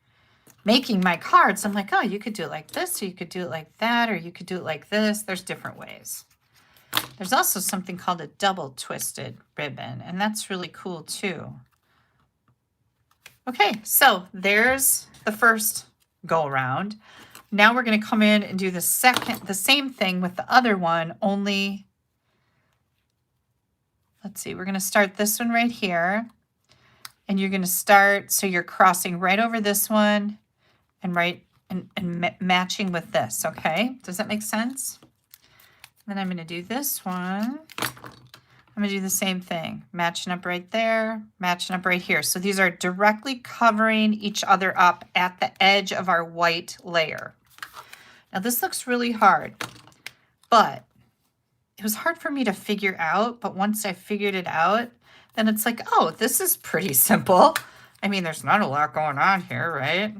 S1: making my cards, I'm like, oh, you could do it like this, or you could do it like that, or you could do it like this. There's different ways. There's also something called a double twisted ribbon, and that's really cool too. Okay, so there's the first go around. Now we're going to come in and do the same thing with the other one, only, let's see, we're going to start this one right here. And you're going to start, so you're crossing right over this one and matching with this, okay? Does that make sense? Then I'm going to do this one. I'm going to do the same thing, matching up right there, matching up right here. So these are directly covering each other up at the edge of our white layer. Now this looks really hard, but it was hard for me to figure out, but once I figured it out, then it's like, oh, this is pretty simple. I mean, there's not a lot going on here, right?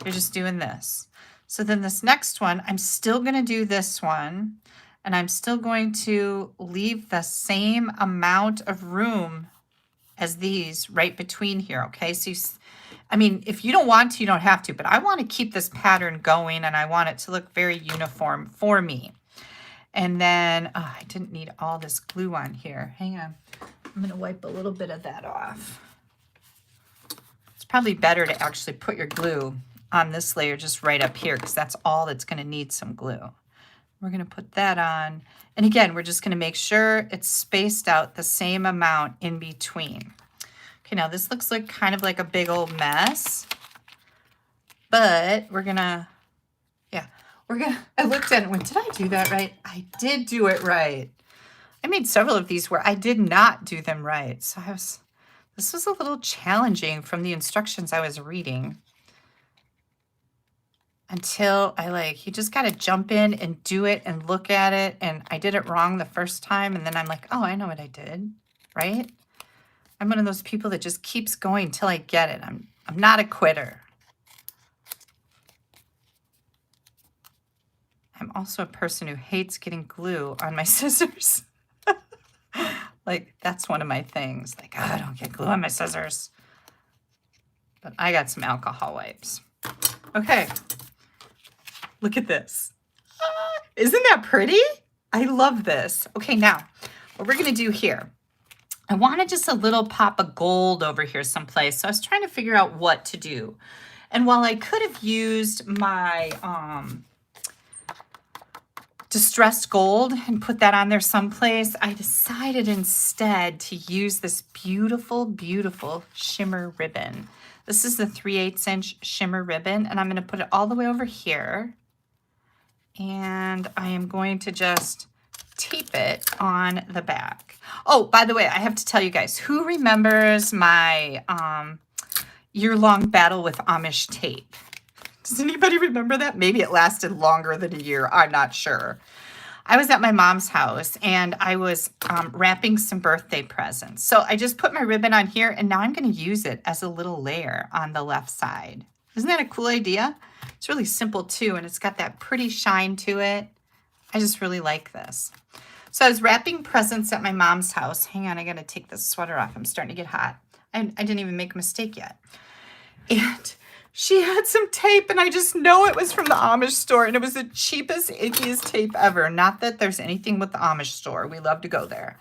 S1: You're just doing this. So then this next one, I'm still going to do this one, and I'm still going to leave the same amount of room as these right between here, okay? So I mean, if you don't want to, you don't have to, but I want to keep this pattern going, and I want it to look very uniform for me. And then, oh, I didn't need all this glue on here. Hang on. I'm going to wipe a little bit of that off. It's probably better to actually put your glue on this layer just right up here because that's all that's going to need some glue. We're going to put that on. And again, we're just going to make sure it's spaced out the same amount in between. Okay, now this looks like kind of like a big old mess, but we're going to, yeah, I looked at it and went, did I do that right? I did do it right. I made several of these where I did not do them right. So this was a little challenging from the instructions I was reading. Until you just got to jump in and do it and look at it. And I did it wrong the first time. And then I'm like, oh, I know what I did, right? I'm one of those people that just keeps going till I get it. I'm not a quitter. I'm also a person who hates getting glue on my scissors. Like, that's one of my things. Like, oh, I don't get glue on my scissors. But I got some alcohol wipes. Okay. Look at this. Isn't that pretty? I love this. Okay, now, what we're going to do here, I wanted just a little pop of gold over here someplace. So I was trying to figure out what to do. And while I could have used my distressed gold and put that on there someplace, I decided instead to use this beautiful, beautiful shimmer ribbon. This is the 3/8 inch shimmer ribbon, and I'm going to put it all the way over here. And I am going to just tape it on the back. Oh, by the way, I have to tell you guys, who remembers my year-long battle with Amish tape? Does anybody remember that? Maybe it lasted longer than a year. I'm not sure. I was at my mom's house and I was wrapping some birthday presents. So I just put my ribbon on here and now I'm going to use it as a little layer on the left side. Isn't that a cool idea? It's really simple too, and it's got that pretty shine to it. I just really like this. So I was wrapping presents at my mom's house. Hang on, I got to take this sweater off. I'm starting to get hot. I didn't even make a mistake yet. And she had some tape, and I just know it was from the Amish store, and it was the cheapest, ickiest tape ever. Not that there's anything with the Amish store. We love to go there.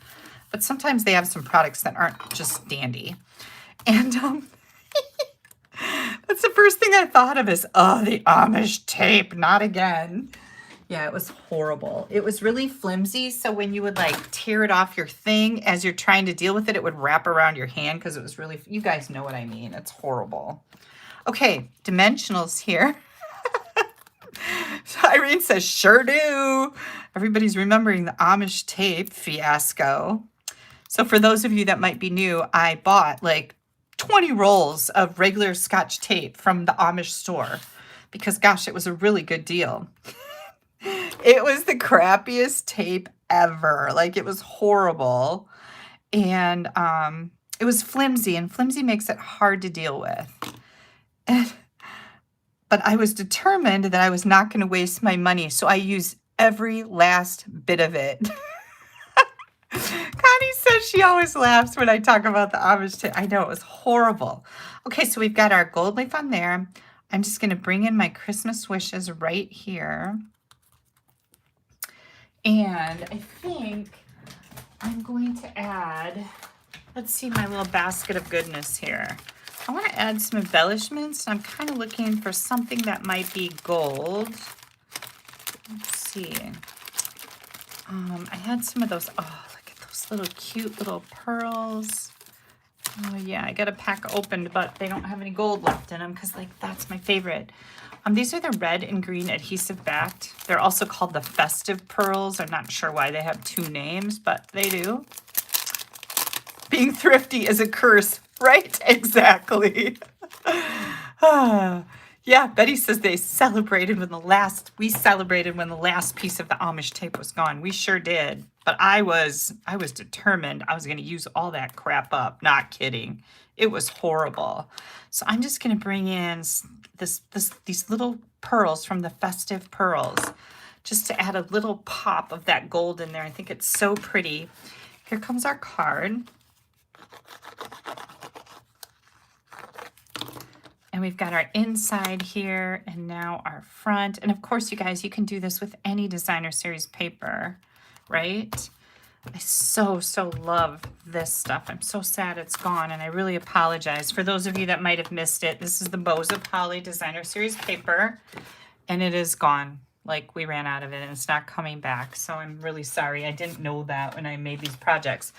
S1: But sometimes they have some products that aren't just dandy. And that's the first thing I thought of is, oh, the Amish tape, not again. Yeah, it was horrible. It was really flimsy, so when you would like tear it off your thing as you're trying to deal with it, it would wrap around your hand because it was really, you guys know what I mean. It's horrible. Okay, dimensionals here. So Irene says, sure do. Everybody's remembering the Amish tape fiasco. So for those of you that might be new, I bought like 20 rolls of regular Scotch tape from the Amish store because, gosh, it was a really good deal. It was the crappiest tape ever. Like, it was horrible. And it was flimsy, and flimsy makes it hard to deal with. But I was determined that I was not going to waste my money, so I used every last bit of it. Connie says she always laughs when I talk about the Amish tape. I know, it was horrible. Okay, so we've got our gold leaf on there. I'm just going to bring in my Christmas wishes right here. And I think I'm going to add, let's see my little basket of goodness here. I want to add some embellishments. I'm kind of looking for something that might be gold. Let's see. I had some of those. Oh, look at those little cute little pearls. Oh yeah, I got a pack opened, but they don't have any gold left in them because like that's my favorite. These are the red and green adhesive backed. They're also called the festive pearls. I'm not sure why they have two names, but they do. Being thrifty is a curse, right? Exactly. Yeah, Betty says we celebrated when the last piece of the Amish tape was gone. We sure did. But I was determined I was going to use all that crap up. Not kidding. It was horrible. So I'm just going to bring in these little pearls from the festive pearls just to add a little pop of that gold in there. I think it's so pretty. Here comes our card. And we've got our inside here and now our front. And of course, you guys, you can do this with any designer series paper, right? I so love this stuff. I'm so sad it's gone, and I really apologize. For those of you that might have missed it, this is the Bows of Holly Designer Series paper, and it is gone. Like, we ran out of it, and it's not coming back. So I'm really sorry. I didn't know that when I made these projects.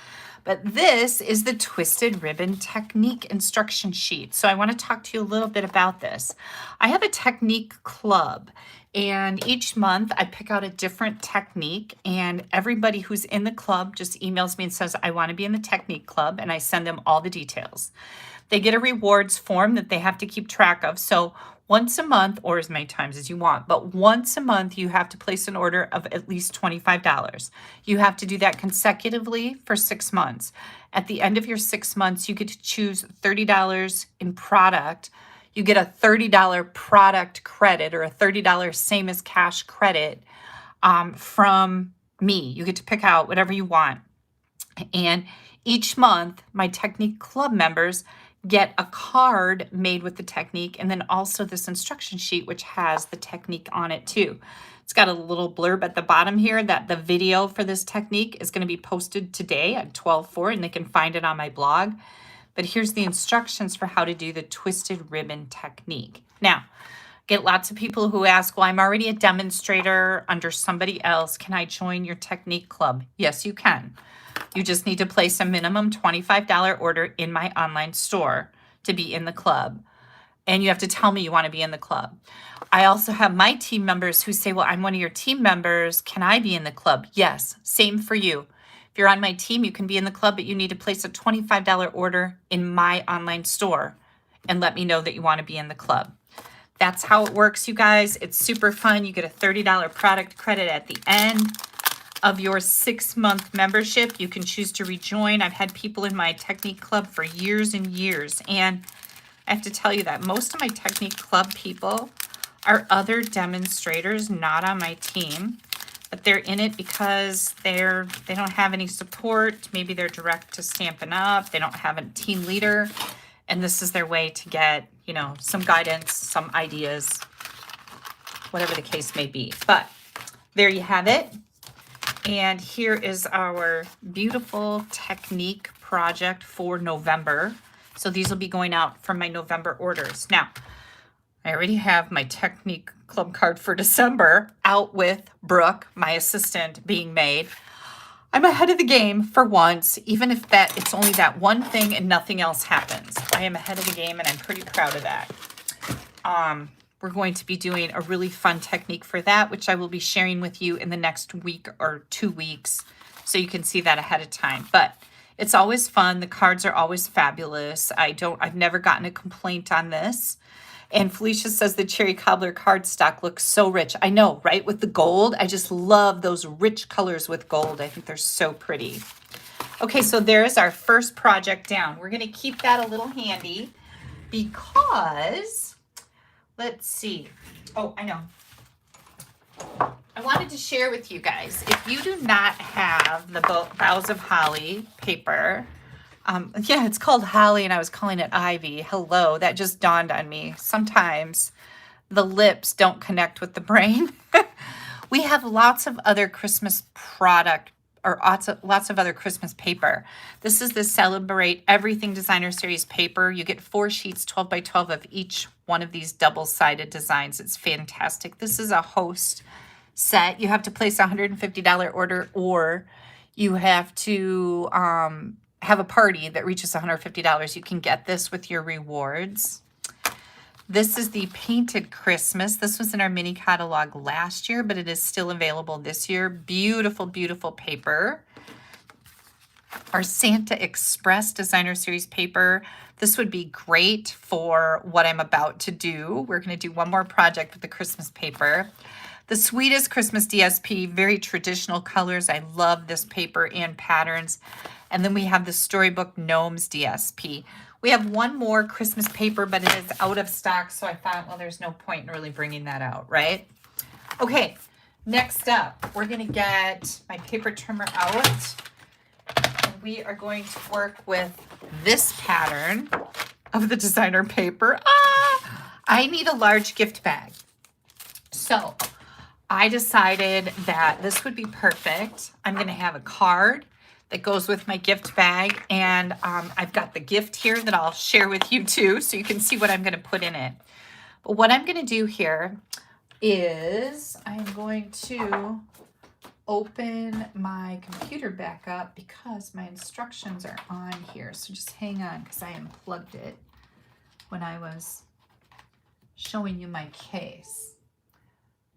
S1: But this is the Twisted Ribbon Technique instruction sheet. So I want to talk to you a little bit about this. I have a technique club, and each month I pick out a different technique, and everybody who's in the club just emails me and says, I want to be in the technique club, and I send them all the details. They get a rewards form that they have to keep track of. So once a month, or as many times as you want, but once a month, you have to place an order of at least $25. You have to do that consecutively for 6 months. At the end of your 6 months, you get to choose $30 in product. You get a $30 product credit, or a $30 same as cash credit from me. You get to pick out whatever you want. And each month, my Technique Club members get a card made with the technique, and then also this instruction sheet, which has the technique on it too. It's got a little blurb at the bottom here that the video for this technique is going to be posted today at 12/4, and they can find it on my blog. But here's the instructions for how to do the twisted ribbon technique. Now, get lots of people who ask, well, I'm already a demonstrator under somebody else. Can I join your technique club? Yes, you can. You just need to place a minimum $25 order in my online store to be in the club. And you have to tell me you want to be in the club. I also have my team members who say, well, I'm one of your team members. Can I be in the club? Yes, same for you. If you're on my team, you can be in the club, but you need to place a $25 order in my online store and let me know that you want to be in the club. That's how it works, you guys. It's super fun. You get a $30 product credit at the end of your 6-month membership. You can choose to rejoin. I've had people in my technique club for years and years, and I have to tell you that most of my technique club people are other demonstrators not on my team, but they're in it because they don't have any support. Maybe they're direct to Stampin' Up. They don't have a team leader, and this is their way to get, you know, some guidance, some ideas, whatever the case may be. But there you have it. And here is our beautiful technique project for November. So these will be going out from my November orders. Now, I already have my technique club card for December out with Brooke, my assistant, being made. I'm ahead of the game for once, even if it's only that one thing and nothing else happens. I am ahead of the game, and I'm pretty proud of that. We're going to be doing a really fun technique for that, which I will be sharing with you in the next week or 2 weeks, so you can see that ahead of time. But it's always fun. The cards are always fabulous. I've never gotten a complaint on this. And Felicia says the Cherry Cobbler cardstock looks so rich. I know, right? With the gold, I just love those rich colors with gold. I think they're so pretty. Okay, so there's our first project down. We're going to keep that a little handy because, let's see. Oh, I know. I wanted to share with you guys, if you do not have the Boughs of Holly paper, yeah, it's called Holly and I was calling it Ivy. Hello, that just dawned on me. Sometimes the lips don't connect with the brain. We have lots of other Christmas product, or lots of other Christmas paper. This is the Celebrate Everything Designer Series paper. You get 4 sheets, 12 by 12 of each one of these double-sided designs. It's fantastic. This is a host set. You have to place a $150 order, or you have to have a party that reaches $150. You can get this with your rewards. This is the Painted Christmas. This was in our mini catalog last year, but it is still available this year. Beautiful, beautiful paper. Our Santa Express Designer Series paper. This would be great for what I'm about to do. We're going to do one more project with the Christmas paper. The Sweetest Christmas DSP, very traditional colors. I love this paper and patterns. And then we have the Storybook Gnomes DSP. We have one more Christmas paper, but it is out of stock, so I thought, well, there's no point in really bringing that out, right? Okay, next up, we're going to get my paper trimmer out. And we are going to work with this pattern of the designer paper. I need a large gift bag. So I decided that this would be perfect. I'm going to have a card, that goes with my gift bag. And I've got the gift here that I'll share with you too, so you can see what I'm going to put in it. But what I'm going to do here is I'm going to open my computer back up because my instructions are on here. So just hang on because I unplugged it when I was showing you my case.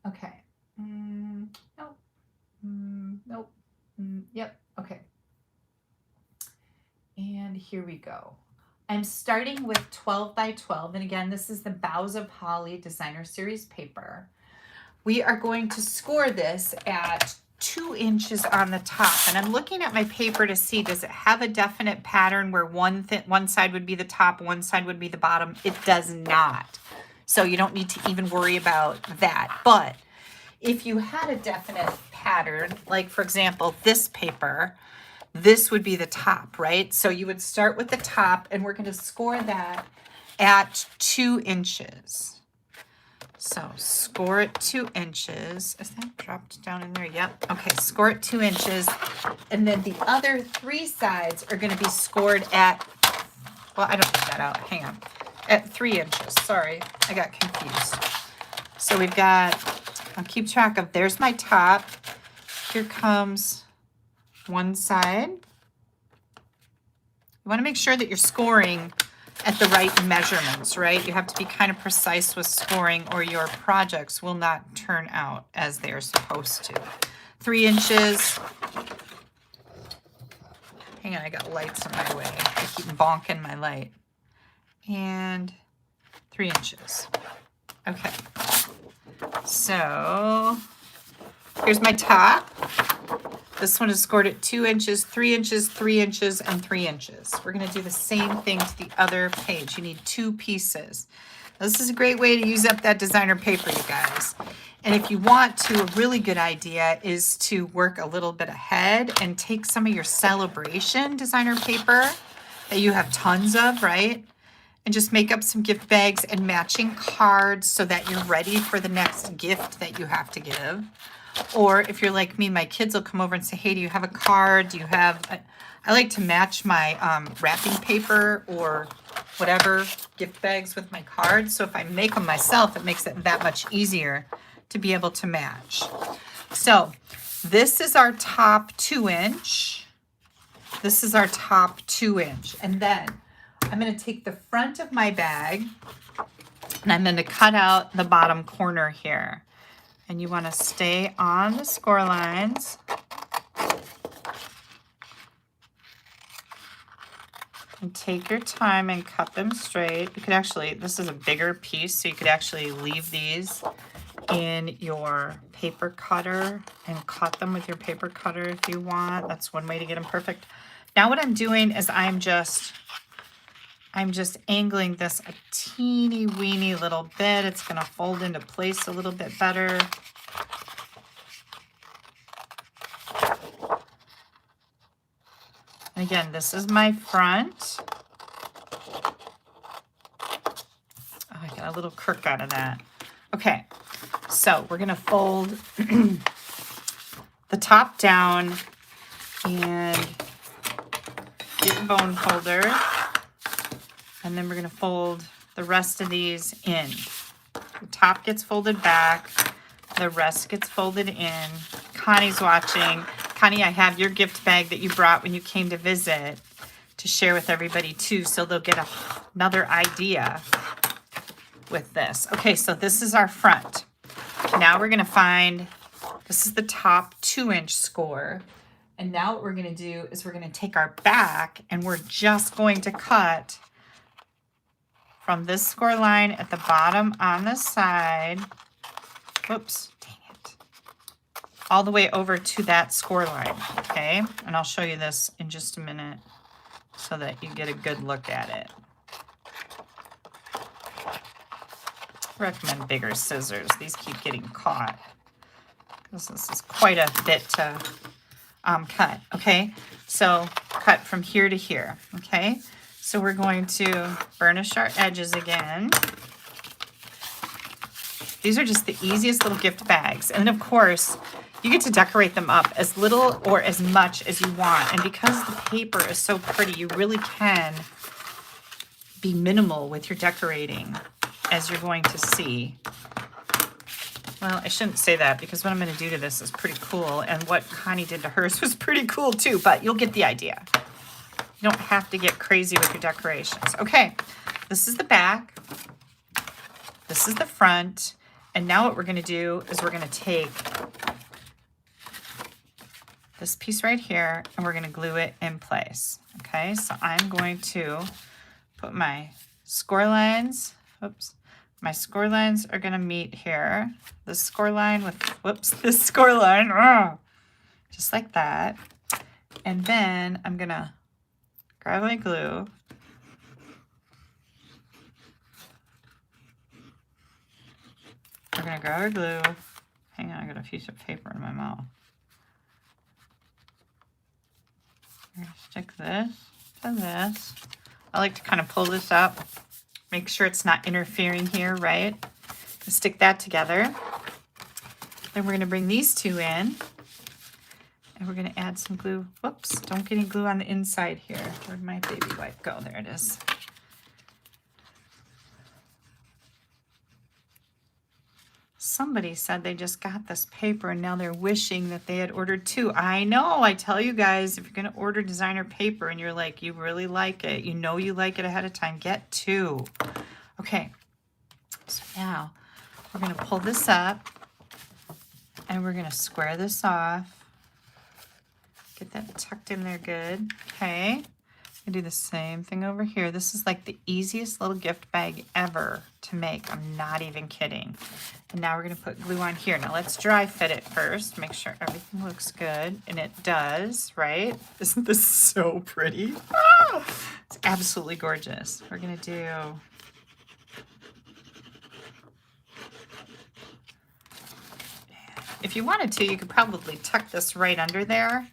S1: Okay. Nope. Nope. Yep. Okay. And here we go. I'm starting with 12 by 12. And again, this is the Boughs of Holly Designer Series paper. We are going to score this at 2 inches on the top. And I'm looking at my paper to see, does it have a definite pattern where one side would be the top, one side would be the bottom? It does not. So you don't need to even worry about that. But if you had a definite pattern, like for example, this paper, this would be the top, right? So you would start with the top, and we're going to score that at 2 inches. So score it 2 inches. Is that dropped down in there? Yep. Okay, score it 2 inches. And then the other 3 sides are going to be scored at, well, I don't put that out. Hang on. At 3 inches. Sorry, I got confused. So we've got, I'll keep track of, there's my top. Here comes one side. You want to make sure that you're scoring at the right measurements, right? You have to be kind of precise with scoring or your projects will not turn out as they're supposed to. 3 inches. Hang on, I got lights in my way. I keep bonking my light. And 3 inches. Okay. So here's my top. This one is scored at 2 inches, 3 inches, 3 inches, and 3 inches. We're going to do the same thing to the other page. You need 2 pieces. This is a great way to use up that designer paper, you guys. And if you want to, a really good idea is to work a little bit ahead and take some of your celebration designer paper that you have tons of, right? And just make up some gift bags and matching cards so that you're ready for the next gift that you have to give. Or if you're like me, my kids will come over and say, hey, do you have a card? Do you have, I like to match my wrapping paper or whatever gift bags with my cards. So if I make them myself, it makes it that much easier to be able to match. So this is our top 2 inch. This is our top 2 inch. And then I'm going to take the front of my bag and I'm going to cut out the bottom corner here. And you want to stay on the score lines. And take your time and cut them straight. You could actually, this is a bigger piece, so you could actually leave these in your paper cutter and cut them with your paper cutter if you want. That's one way to get them perfect. Now what I'm doing is I'm just angling this a teeny weeny little bit. It's going to fold into place a little bit better. And again, this is my front. Oh, I got a little crook out of that. Okay, so we're going to fold the top down and get your bone folder. And then we're going to fold the rest of these in. The top gets folded back. The rest gets folded in. Connie's watching. Connie, I have your gift bag that you brought when you came to visit to share with everybody too, so they'll get another idea with this. Okay, so this is our front. Now we're going to find, this is the top 2 inch score. And now what we're going to do is we're going to take our back and we're just going to cut from this score line at the bottom on the side, whoops, dang it, all the way over to that score line, okay? And I'll show you this in just a minute so that you get a good look at it. I recommend bigger scissors. These keep getting caught because this is quite a bit to cut, okay? So cut from here to here, okay? So we're going to burnish our edges again. These are just the easiest little gift bags. And then of course, You get to decorate them up as little or as much as you want. And because the paper is so pretty, you really can be minimal with your decorating, as you're going to see. Well, I shouldn't say that because what I'm going to do to this is pretty cool. And what Connie did to hers was pretty cool too, but you'll get the idea. You don't have to get crazy with your decorations. Okay, this is the back. This is the front. And now what we're going to do is we're going to take this piece right here and we're going to glue it in place. Okay, so I'm going to put my score lines, oops, my score lines are going to meet here. This score line with, whoops, this score line, just like that. And then I'm going to grab my glue. We're going to grab our glue. Hang on, I got a piece of paper in my mouth. We're going to stick this to this. I like to kind of pull this up, make sure it's not interfering here, right? And stick that together. Then we're going to bring these two in. And we're going to add some glue. Whoops, don't get any glue on the inside here. Where'd my baby wipe go? There it is. Somebody said they just got this paper and now they're wishing that they had ordered two. I know, I tell you guys, if you're going to order designer paper and you're like, you really like it, you know you like it ahead of time, get two. Okay, so now we're going to pull this up and we're going to square this off. Get that tucked in there good. Okay. I do the same thing over here. This is like the easiest little gift bag ever to make. I'm not even kidding. And now we're going to put glue on here. Now let's dry fit it first. Make sure everything looks good. And it does, right? Isn't this so pretty? Ah! It's absolutely gorgeous. We're going to do... If you wanted to, you could probably tuck this right under there.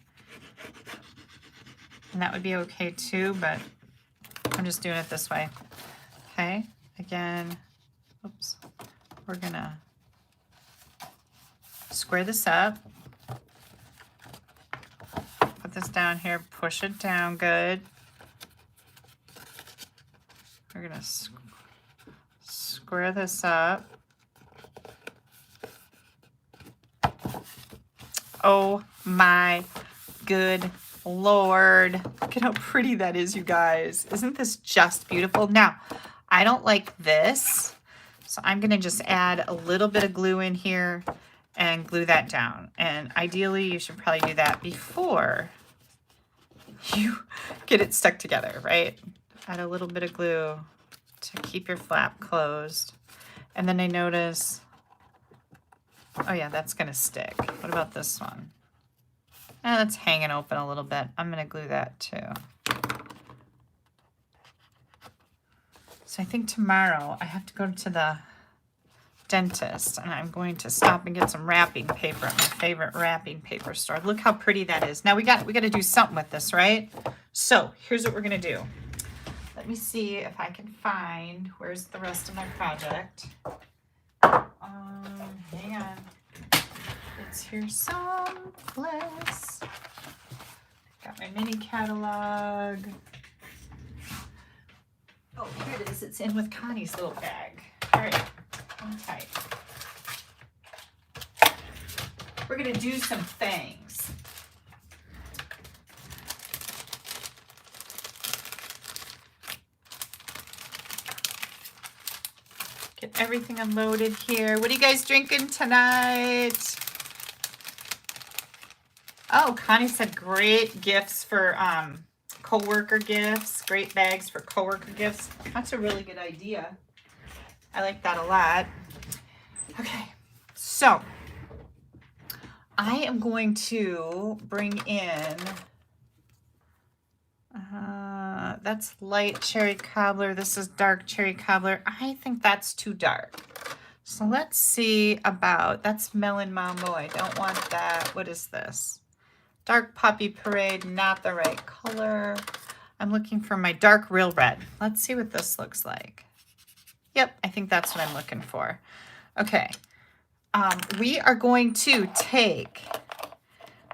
S1: And that would be okay too, but I'm just doing it this way. Okay, again, oops, we're gonna square this up, put this down here, push it down good. We're gonna square this up. Oh my good Lord, look at how pretty that is, you guys. Isn't this just beautiful? Now, I don't like this, so I'm gonna just add a little bit of glue in here and glue that down. And ideally, you should probably do that before you get it stuck together, right? Add a little bit of glue to keep your flap closed. And then I notice, oh yeah, that's gonna stick. What about this one? That's hanging open a little bit. I'm going to glue that too. So I think tomorrow I have to go to the dentist and I'm going to stop and get some wrapping paper at my favorite wrapping paper store. Look how pretty that is. Now we got to do something with this, right? So here's what we're going to do. Let me see if I can find, where's the rest of my project? Hang on. It's here someplace. Got my mini catalog. Oh, here it is. It's in with Connie's little bag. All right, hold tight. We're going to do some things. Get everything unloaded here. What are you guys drinking tonight? Oh, Connie said great gifts for co-worker gifts, great bags for co-worker gifts. That's a really good idea. I like that a lot. Okay, so I am going to bring in, that's light cherry cobbler. This is dark cherry cobbler. I think that's too dark. So let's see about, that's melon mambo. I don't want that. What is this? Dark Poppy Parade, not the right color. I'm looking for my dark real red. Let's see what this looks like. Yep, I think that's what I'm looking for. Okay, we are going to take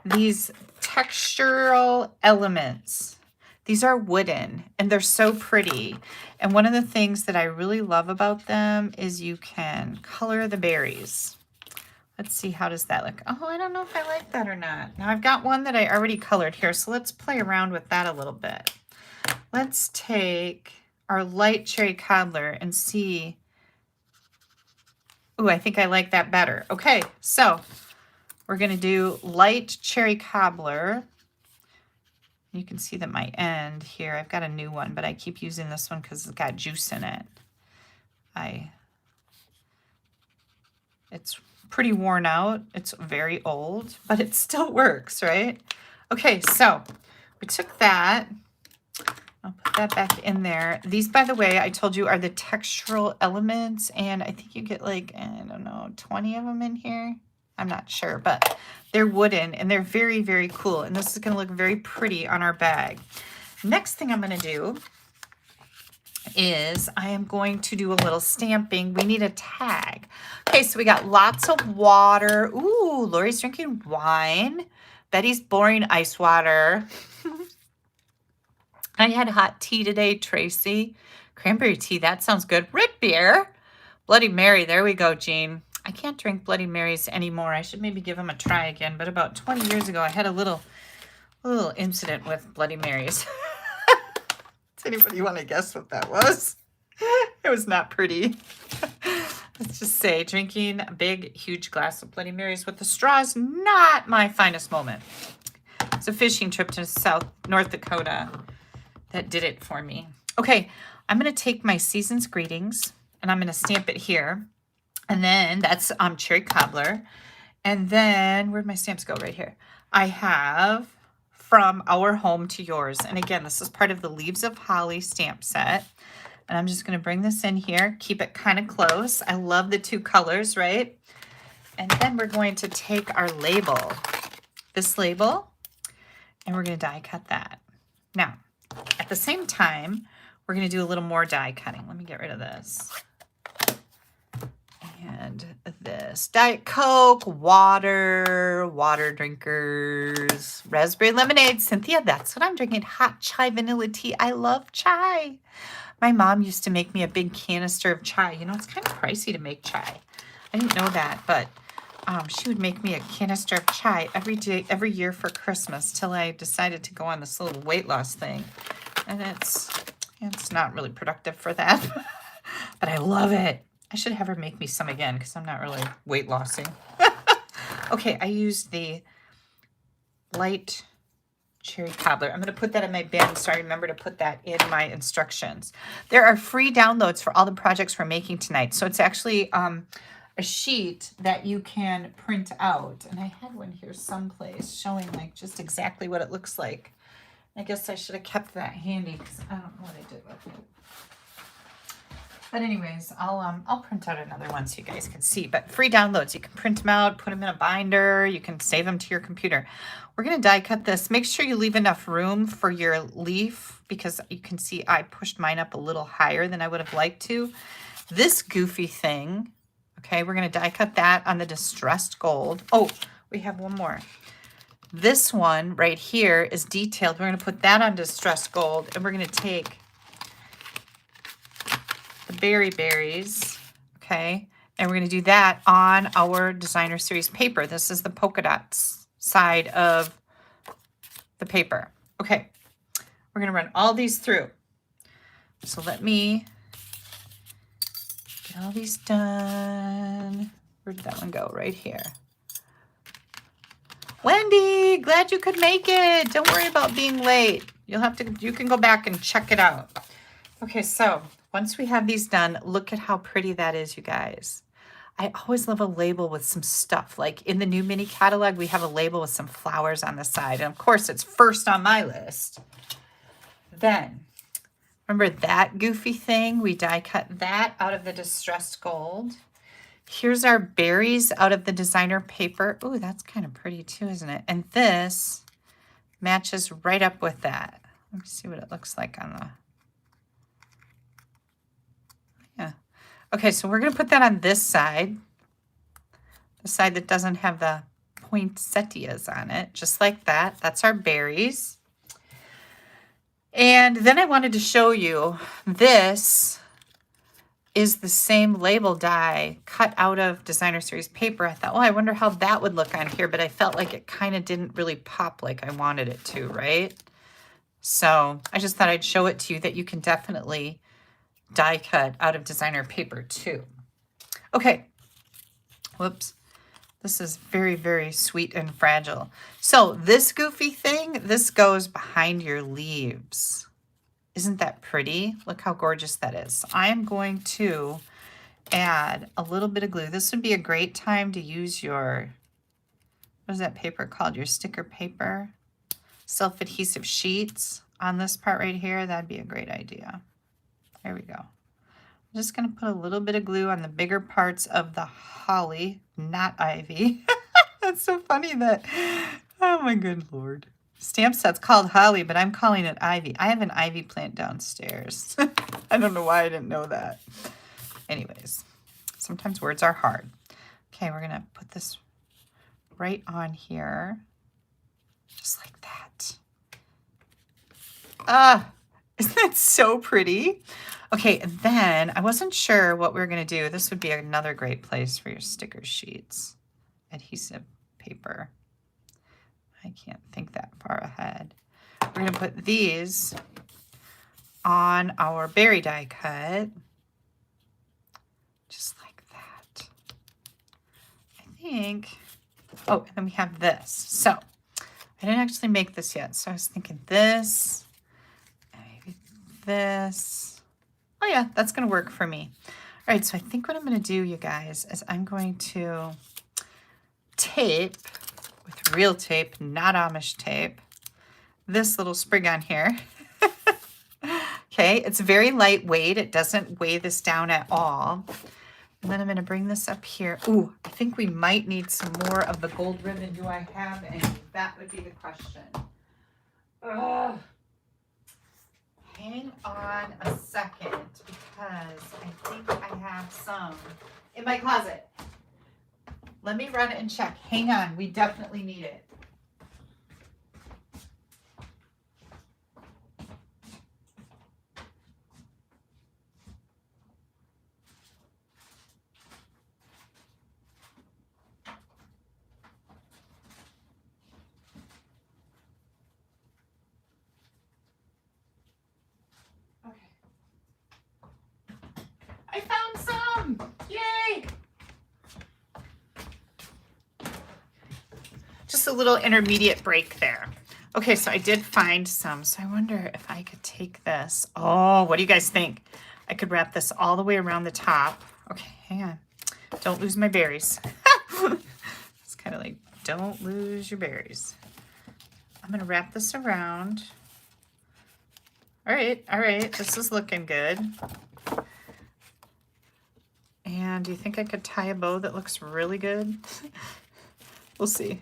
S1: these textural elements. These are wooden and they're so pretty. And one of the things that I really love about them is you can color the berries. Let's see, how does that look? Oh, I don't know if I like that or not. Now I've got one that I already colored here, so let's play around with that a little bit. Let's take our light cherry cobbler and see. Ooh, I think I like that better. Okay, so we're gonna do light cherry cobbler. You can see that my end here, I've got a new one, but I keep using this one because it's got juice in it. It's pretty worn out. It's very old, but it still works, right? Okay, so we took that. I'll put that back in there. These, by the way, I told you are the textural elements, and I think you get like, I don't know, 20 of them in here. I'm not sure, but they're wooden and they're very, very cool. And this is going to look very pretty on our bag. Next thing I'm going to do is I am going to do a little stamping. We need a tag. Okay, so we got lots of water. Ooh, Lori's drinking wine. Betty's pouring ice water. I had hot tea today, Tracy. Cranberry tea, that sounds good. Root beer. Bloody Mary, there we go, Jean. I can't drink Bloody Marys anymore. I should maybe give them a try again. But about 20 years ago, I had a little incident with Bloody Marys. Does anybody want to guess what that was? It was not pretty. Let's just say drinking a big, huge glass of Bloody Marys with the straw is not my finest moment. It's a fishing trip to North Dakota that did it for me. Okay, I'm going to take my Season's Greetings and I'm going to stamp it here. And then that's cherry cobbler. And then where'd my stamps go? Right here. I have From Our Home to Yours. And again, this is part of the Leaves of Holly stamp set. And I'm just going to bring this in here, keep it kind of close. I love the two colors, right? And then we're going to take our label, this label, and we're going to die cut that. Now, at the same time, we're going to do a little more die cutting. Let me get rid of this. And this Diet Coke, water drinkers, raspberry lemonade. Cynthia, that's what I'm drinking. Hot chai vanilla tea. I love chai. My mom used to make me a big canister of chai. You know, it's kind of pricey to make chai. I didn't know that, but she would make me a canister of chai every year for Christmas till I decided to go on this little weight loss thing. And it's not really productive for that, but I love it. I should have her make me some again because I'm not really weight lossing. Okay, I used the light cherry cobbler. I'm going to put that in my bin, so I remember to put that in my instructions. There are free downloads for all the projects we're making tonight. So it's actually a sheet that you can print out. And I had one here someplace showing like just exactly what it looks like. I guess I should have kept that handy because I don't know what I did with it. But anyways, I'll print out another one so you guys can see. But free downloads, you can print them out, put them in a binder, you can save them to your computer. We're going to die cut this. Make sure you leave enough room for your leaf because you can see I pushed mine up a little higher than I would have liked to. This goofy thing, okay, we're going to die cut that on the distressed gold. Oh, we have one more. This one right here is detailed. We're going to put that on distressed gold, and we're going to take the berries, okay, and we're going to do that on our designer series paper. This is the polka dots side of the paper. Okay, we're going to run all these through. So let me get all these done. Where did that one go? Right here. Wendy, glad you could make it. Don't worry about being late. You can go back and check it out. Okay, so once we have these done, look at how pretty that is, you guys. I always love a label with some stuff. Like in the new mini catalog, we have a label with some flowers on the side. And of course, it's first on my list. Then, remember that goofy thing? We die cut that out of the distressed gold. Here's our berries out of the designer paper. Ooh, that's kind of pretty too, isn't it? And this matches right up with that. Let me see what it looks like on the... Yeah. Okay, so we're going to put that on this side. the side that doesn't have the poinsettias on it, just like that. That's our berries. And then I wanted to show you, this is the same label die cut out of Designer Series paper. I thought, well, I wonder how that would look on here, but I felt like it kind of didn't really pop like I wanted it to, right? So I just thought I'd show it to you that you can definitely die cut out of designer paper too. Okay, whoops. This is very, very sweet and fragile. So this goofy thing, this goes behind your leaves. Isn't that pretty? Look how gorgeous that is. So I'm going to add a little bit of glue. This would be a great time to use your, what is that paper called? Your sticker paper. Self-adhesive sheets on this part right here. That'd be a great idea. There we go. I'm just going to put a little bit of glue on the bigger parts of the holly, not ivy. That's so funny that, oh my good Lord. Stamp set's called holly, but I'm calling it ivy. I have an ivy plant downstairs. I don't know why I didn't know that. Anyways, sometimes words are hard. Okay, we're going to put this right on here. Just like that. Ah, isn't that so pretty? Okay, and then I wasn't sure what we were going to do. This would be another great place for your sticker sheets. Adhesive paper. I can't think that far ahead. We're going to put these on our berry die cut. Just like that. I think, oh, and then we have this. So I didn't actually make this yet. So I was thinking this, maybe this. Oh yeah, that's going to work for me. All right, so I think what I'm going to do, you guys, is I'm going to tape with real tape, not Amish tape, this little sprig on here. Okay, it's very lightweight. It doesn't weigh this down at all. And then I'm going to bring this up here. Ooh, I think we might need some more of the gold ribbon. Do I have any? That would be the question. Ugh. Hang on a second, because I think I have some in my closet. Let me run and check. Hang on, we definitely need it. I found some! Yay! Just a little intermediate break there. Okay, so I did find some. So I wonder if I could take this. Oh, what do you guys think? I could wrap this all the way around the top. Okay, hang on. Don't lose my berries. It's kind of like, don't lose your berries. I'm going to wrap this around. All right, this is looking good. And do you think I could tie a bow that looks really good? We'll see.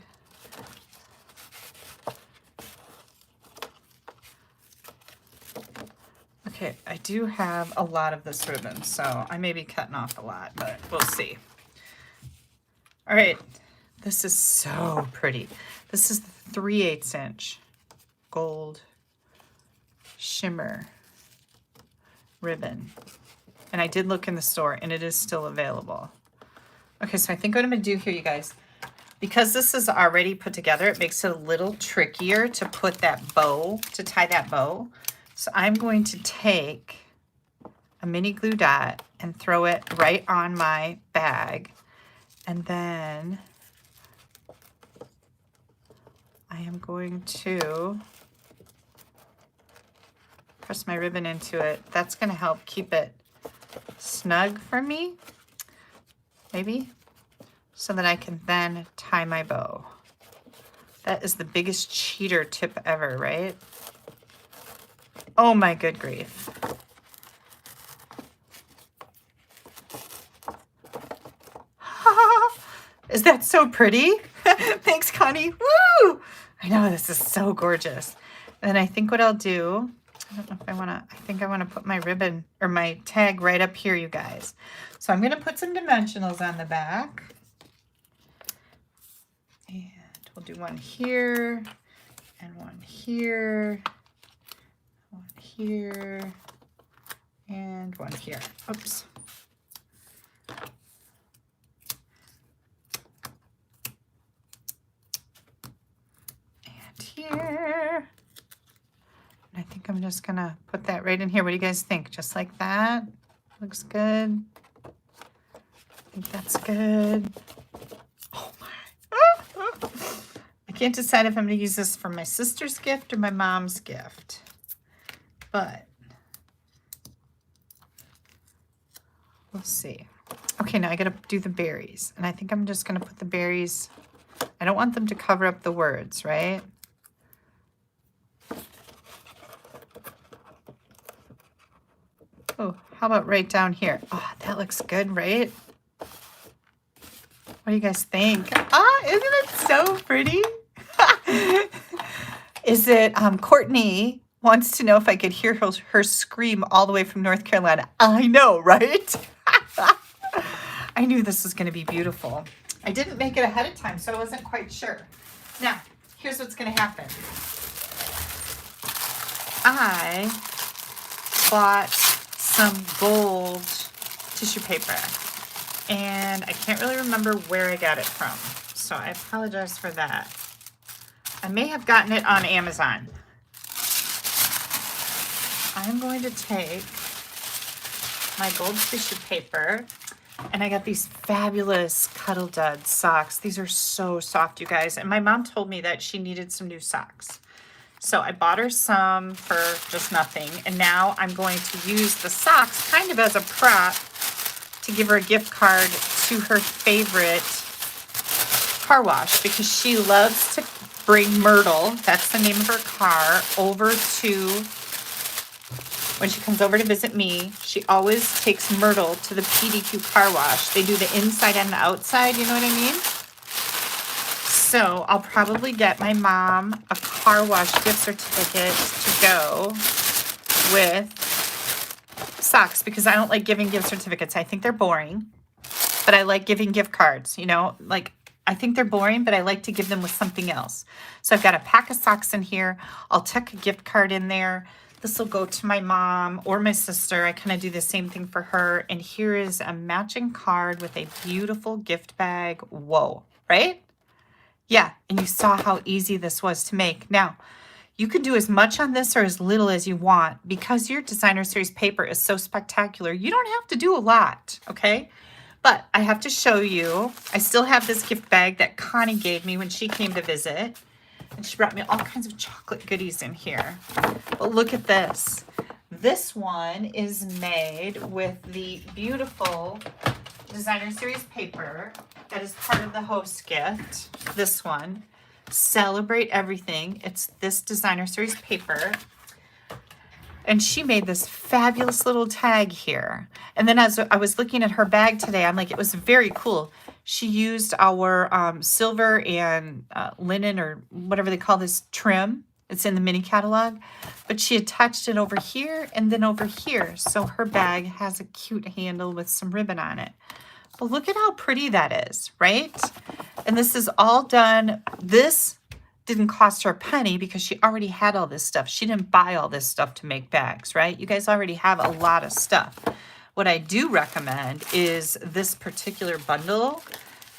S1: Okay, I do have a lot of this ribbon, so I may be cutting off a lot, but we'll see. All right, this is so pretty. This is the 3/8 inch gold shimmer ribbon. And I did look in the store, and it is still available. Okay, so I think what I'm going to do here, you guys, because this is already put together, it makes it a little trickier to put that bow, to tie that bow. So I'm going to take a mini glue dot and throw it right on my bag. And then I am going to press my ribbon into it. That's going to help keep it snug for me, maybe, so that I can then tie my bow. That is the biggest cheater tip ever, right? Oh my good grief. Is that so pretty? Thanks, Connie. Woo! I know, this is so gorgeous. And I think what I'll do, I don't know if I want to, I think I want to put my ribbon or my tag right up here, you guys. So I'm going to put some dimensionals on the back. We'll do one here and one here, one here, and one here. Oops. And here. And I think I'm just gonna put that right in here. What do you guys think? Just like that? Looks good. I think that's good. Oh my. I can't decide if I'm gonna use this for my sister's gift or my mom's gift. But we'll see. Okay, now I gotta do the berries. And I think I'm just gonna put the berries. I don't want them to cover up the words, right? Oh, how about right down here? Oh, that looks good, right? What do you guys think? Ah, isn't it so pretty? Is it Courtney wants to know if I could hear her scream all the way from North Carolina. I know, right? I knew this was going to be beautiful. I didn't make it ahead of time, so I wasn't quite sure. Now, here's what's going to happen. I bought some gold tissue paper, and I can't really remember where I got it from, so I apologize for that. I may have gotten it on Amazon. I'm going to take my gold tissue paper, and I got these fabulous Cuddle Dud socks. These are so soft, you guys, and my mom told me that she needed some new socks. So I bought her some for just nothing, and now I'm going to use the socks kind of as a prop to give her a gift card to her favorite car wash, because she loves to bring Myrtle, that's the name of her car, over to, when she comes over to visit me, she always takes Myrtle to the PDQ car wash. They do the inside and the outside, you know what I mean? So I'll probably get my mom a car wash gift certificate to go with socks, because I don't like giving gift certificates. I think they're boring, but I like giving gift cards, you know, like I think they're boring, but I like to give them with something else. So I've got a pack of socks in here. I'll tuck a gift card in there. This will go to my mom or my sister. I kind of do the same thing for her. And here is a matching card with a beautiful gift bag. Whoa, right? Yeah, and you saw how easy this was to make. Now, you can do as much on this or as little as you want. Because your designer series paper is so spectacular, you don't have to do a lot, okay? But I have to show you, I still have this gift bag that Connie gave me when she came to visit. And she brought me all kinds of chocolate goodies in here. But look at this. This one is made with the beautiful designer series paper that is part of the host gift. This one, Celebrate Everything. It's this designer series paper. And she made this fabulous little tag here. And then as I was looking at her bag today, I'm like, it was very cool. She used our silver and linen, or whatever they call this, trim. It's in the mini catalog. But she attached it over here and then over here. So her bag has a cute handle with some ribbon on it. But look at how pretty that is, right? And this is all done. This didn't cost her a penny because she already had all this stuff. She didn't buy all this stuff to make bags, right? You guys already have a lot of stuff. What I do recommend is this particular bundle,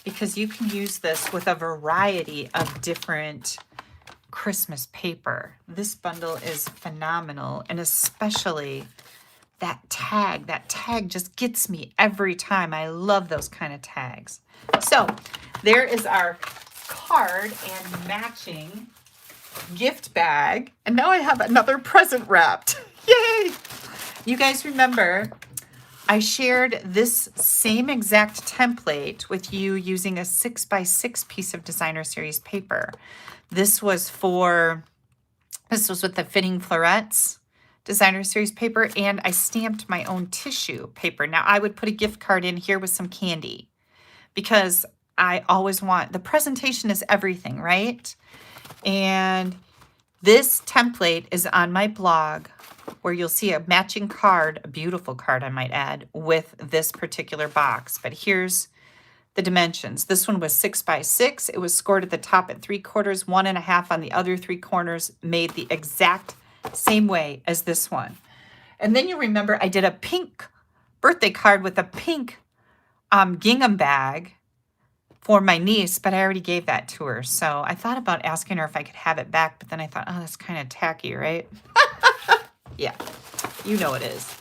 S1: because you can use this with a variety of different Christmas paper. This bundle is phenomenal, and especially that tag just gets me every time. I love those kind of tags. So there is our card and matching gift bag, and now I have another present wrapped. Yay! You guys remember I shared this same exact template with you using a 6x6 piece of designer series paper. This was with the fitting florets designer series paper, and I stamped my own tissue paper. Now I would put a gift card in here with some candy, because I always want, the presentation is everything, right? And this template is on my blog, where you'll see a matching card, a beautiful card I might add, with this particular box. But here's the dimensions. This one was 6 by 6. It was scored at the top at 3/4, 1.5 on the other 3 corners, made the exact same way as this one. And then you remember I did a pink birthday card with a pink gingham bag for my niece, but I already gave that to her. So I thought about asking her if I could have it back, but then I thought, oh, that's kind of tacky, right? Yeah, you know it is.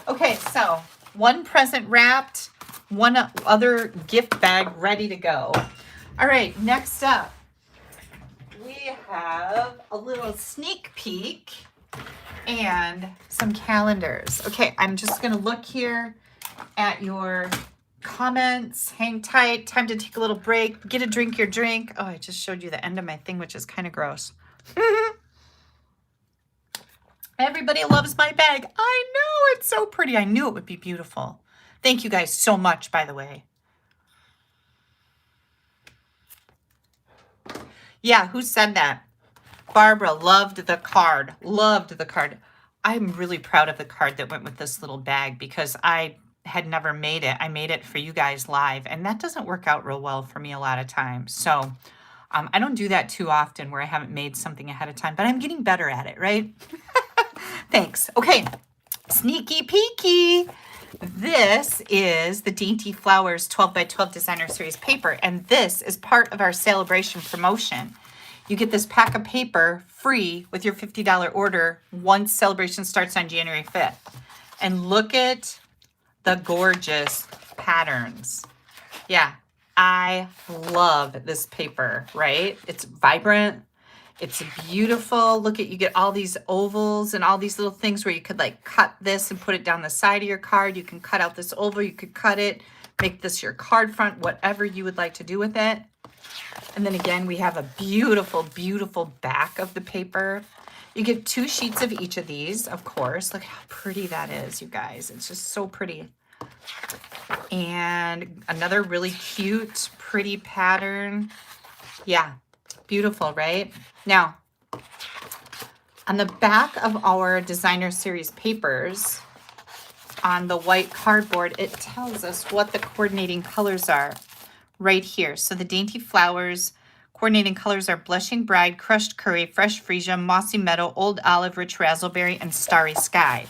S1: Okay, so one present wrapped, one other gift bag ready to go. All right, next up, we have a little sneak peek and some calendars. Okay, I'm just gonna look here at your comments. Hang tight, time to take a little break. Get a drink, your drink. Oh, I just showed you the end of my thing, which is kind of gross. Everybody loves my bag. I know, it's so pretty. I knew it would be beautiful. Thank you guys so much, by the way. Yeah, who said that? Barbara loved the card. Loved the card. I'm really proud of the card that went with this little bag because I had never made it. I made it for you guys live, and that doesn't work out real well for me a lot of times. So I don't do that too often where I haven't made something ahead of time, but I'm getting better at it, right? Thanks. Okay, sneaky peeky. This is the Dainty Flowers 12 by 12 Designer Series paper, and this is part of our celebration promotion. You get this pack of paper free with your $50 order once celebration starts on January 5th. And look at the gorgeous patterns. Yeah, I love this paper, right? It's vibrant. It's beautiful. Look at, you get all these ovals and all these little things where you could like cut this and put it down the side of your card. You can cut out this oval. You could cut it, make this your card front, whatever you would like to do with it. And then again, we have a beautiful, beautiful back of the paper. You get 2 sheets of each of these, of course. Look how pretty that is, you guys. It's just so pretty. And another really cute, pretty pattern. Yeah, beautiful, right? Now, on the back of our Designer Series papers, on the white cardboard, it tells us what the coordinating colors are right here. So the Dainty Flowers coordinating colors are Blushing Bride, Crushed Curry, Fresh Freesia, Mossy Meadow, Old Olive, Rich Razzleberry, and Starry Sky.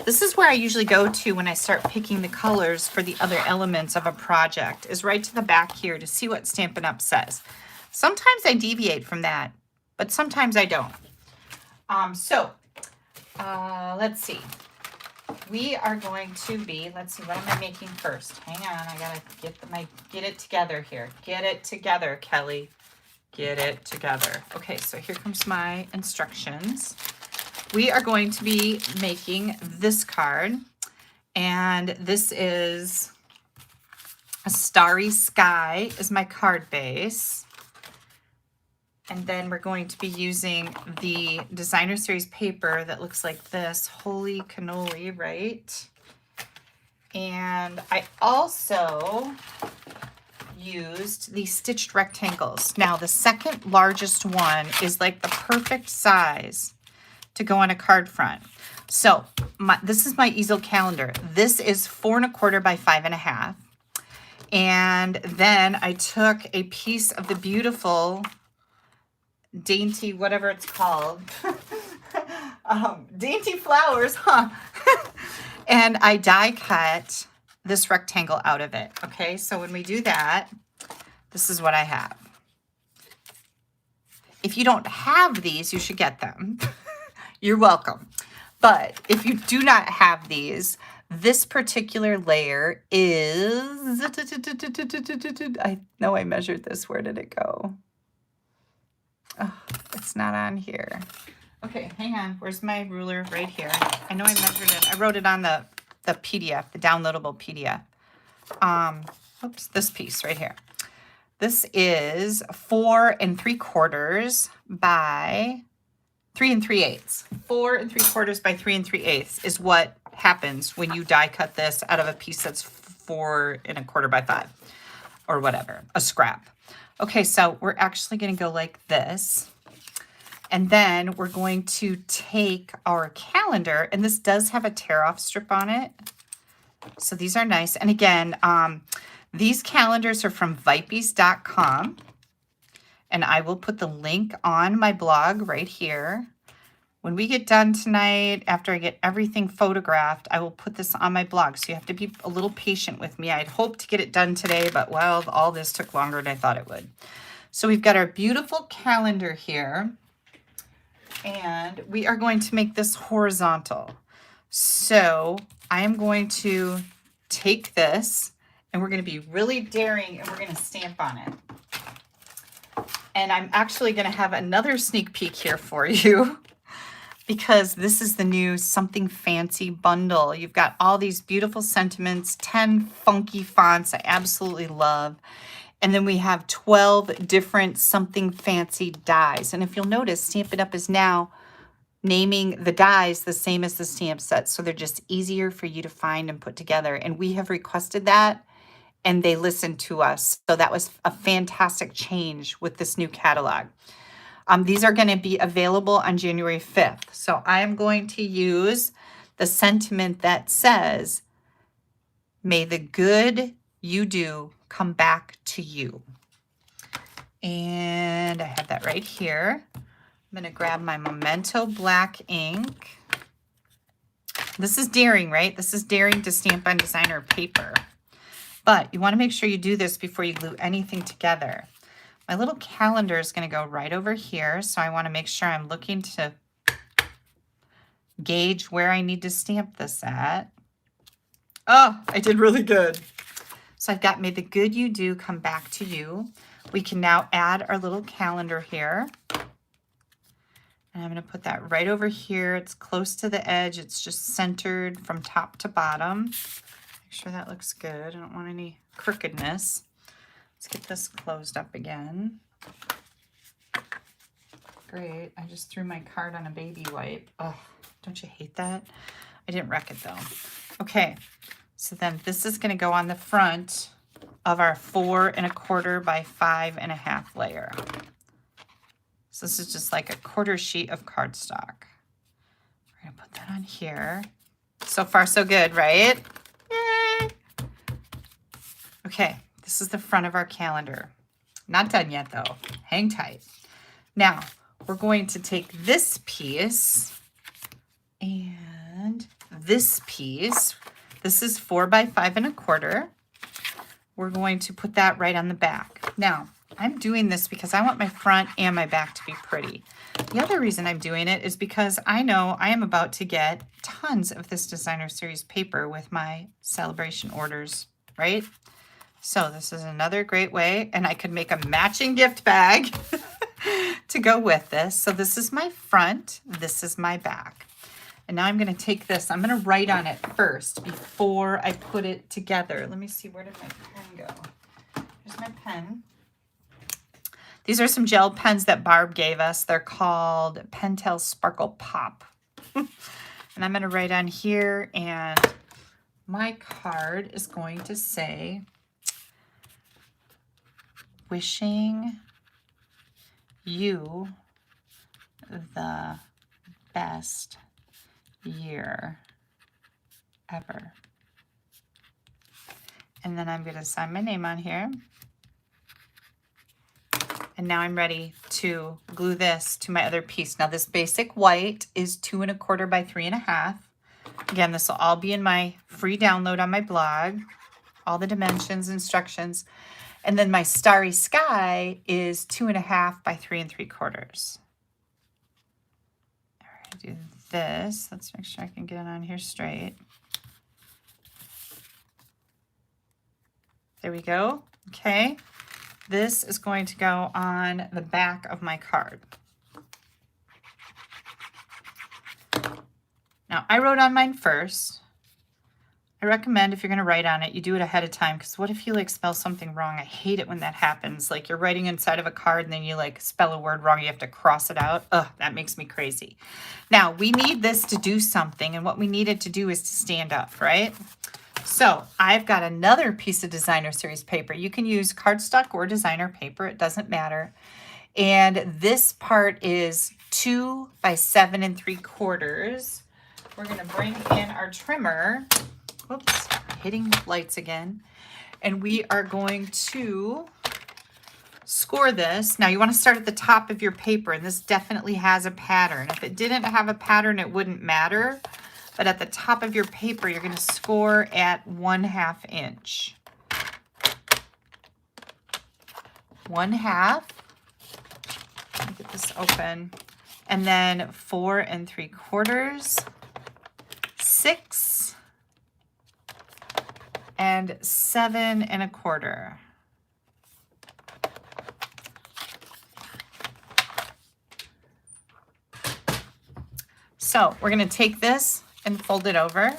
S1: This is where I usually go to when I start picking the colors for the other elements of a project, is right to the back here to see what Stampin' Up! Says. Sometimes I deviate from that, but sometimes I don't. Let's see. We are going to be, let's see, what am I making first? Hang on, I gotta get it together here. Get it together, Kelly. Get it together. Okay, so here comes my instructions. We are going to be making this card, and this is a Starry Sky is my card base. And then we're going to be using the Designer Series paper that looks like this. Holy cannoli, right? And I also used these stitched rectangles. Now, the second largest one is like the perfect size to go on a card front. So this is my easel calendar. This is 4 1/4 by 5 1/2. And then I took a piece of the beautiful Dainty, whatever it's called, Dainty Flowers, huh? And I die cut this rectangle out of it. Okay, so when we do that, this is what I have. If you don't have these, you should get them. You're welcome. But if you do not have these, this particular layer is, I know I measured this. Where did it go? Oh, it's not on here. Okay, hang on. Where's my ruler? Right here. I know I measured it. I wrote it on the PDF, the downloadable PDF. Oops, this piece right here. This is 4 3/4 by 3 3/8. 4 3/4 by 3 3/8 is what happens when you die cut this out of a piece that's 4 1/4 by 5 or whatever, a scrap. Okay, so we're actually going to go like this. And then we're going to take our calendar, and this does have a tear-off strip on it. So these are nice. And again, These calendars are from Vipes.com, and I will put the link on my blog right here. When we get done tonight, after I get everything photographed, I will put this on my blog. So you have to be a little patient with me. I'd hoped to get it done today, but well, all this took longer than I thought it would. So we've got our beautiful calendar here, and we are going to make this horizontal. So I am going to take this, and we're going to be really daring, and we're going to stamp on it. And I'm actually going to have another sneak peek here for you, because this is the new Something Fancy bundle. You've got all these beautiful sentiments, 10 funky fonts I absolutely love. And then we have 12 different Something Fancy dies. And if you'll notice, Stampin' Up! Is now naming the dies the same as the stamp set. So they're just easier for you to find and put together. And we have requested that, and they listened to us. So that was a fantastic change with this new catalog. These are going to be available on January 5th. So I am going to use the sentiment that says, may the good you do come back to you. And I have that right here. I'm going to grab my Memento black ink. This is daring, right? This is daring to stamp on designer paper. But you want to make sure you do this before you glue anything together. My little calendar is going to go right over here, so I want to make sure I'm looking to gauge where I need to stamp this at. Oh, I did really good. So I've got may the good you do come back to you. We can now add our little calendar here. And I'm going to put that right over here. It's close to the edge. It's just centered from top to bottom. Make sure that looks good. I don't want any crookedness. Let's get this closed up again. Great. I just threw my card on a baby wipe. Oh, don't you hate that? I didn't wreck it though. Okay. So then this is going to go on the front of our 4 1/4 by 5 1/2 layer. So this is just like a 1/4 sheet of cardstock. We're going to put that on here. So far, so good, right? Yay! Okay. This is the front of our calendar. Not done yet though. Hang tight. Now, we're going to take this piece and this piece. This is 4 by 5 1/4. We're going to put that right on the back. Now, I'm doing this because I want my front and my back to be pretty. The other reason I'm doing it is because I know I am about to get tons of this designer series paper with my celebration orders, right? So this is another great way, and I could make a matching gift bag to go with this. So this is my front, this is my back. And now I'm going to take this, I'm going to write on it first before I put it together. Let me see, where did my pen go? Here's my pen. These are some gel pens that Barb gave us. They're called Pentel Sparkle Pop. And I'm going to write on here, and my card is going to say, wishing you the best year ever. And then I'm going to sign my name on here. And now I'm ready to glue this to my other piece. Now this basic white is 2 1/4 by 3 1/2. Again, this will all be in my free download on my blog. All the dimensions, instructions. And then my Starry Sky is 2 1/2 by 3 3/4. All right, do this. Let's make sure I can get it on here straight. There we go. Okay. This is going to go on the back of my card. Now, I wrote on mine first. I recommend if you're going to write on it, you do it ahead of time, because what if you like spell something wrong? I hate it when that happens. Like you're writing inside of a card and then you like spell a word wrong. You have to cross it out. Ugh, that makes me crazy. Now, we need this to do something, and what we need it to do is to stand up, right? So I've got another piece of designer series paper. You can use cardstock or designer paper. It doesn't matter. And this part is 2 by 7 3/4. We're going to bring in our trimmer. Whoops, I hitting lights again. And we are going to score this. Now you want to start at the top of your paper, and this definitely has a pattern. If it didn't have a pattern, it wouldn't matter. But at the top of your paper, you're going to score at 1/2 inch. 1/2. Let me get this open. And then 4 3/4, 6, and 7 1/4. So we're going to take this and fold it over.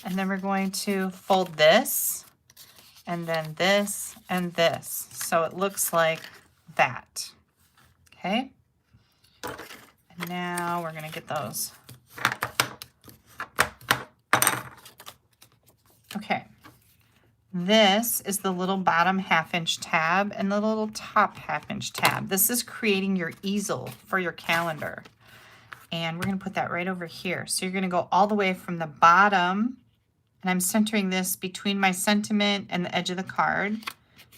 S1: And then we're going to fold this, and then this, and this. So it looks like that. Okay. And now we're going to get those. Okay. This is the little bottom 1/2 inch tab and the little top 1/2 inch tab. This is creating your easel for your calendar. And we're going to put that right over here. So you're going to go all the way from the bottom, and I'm centering this between my sentiment and the edge of the card.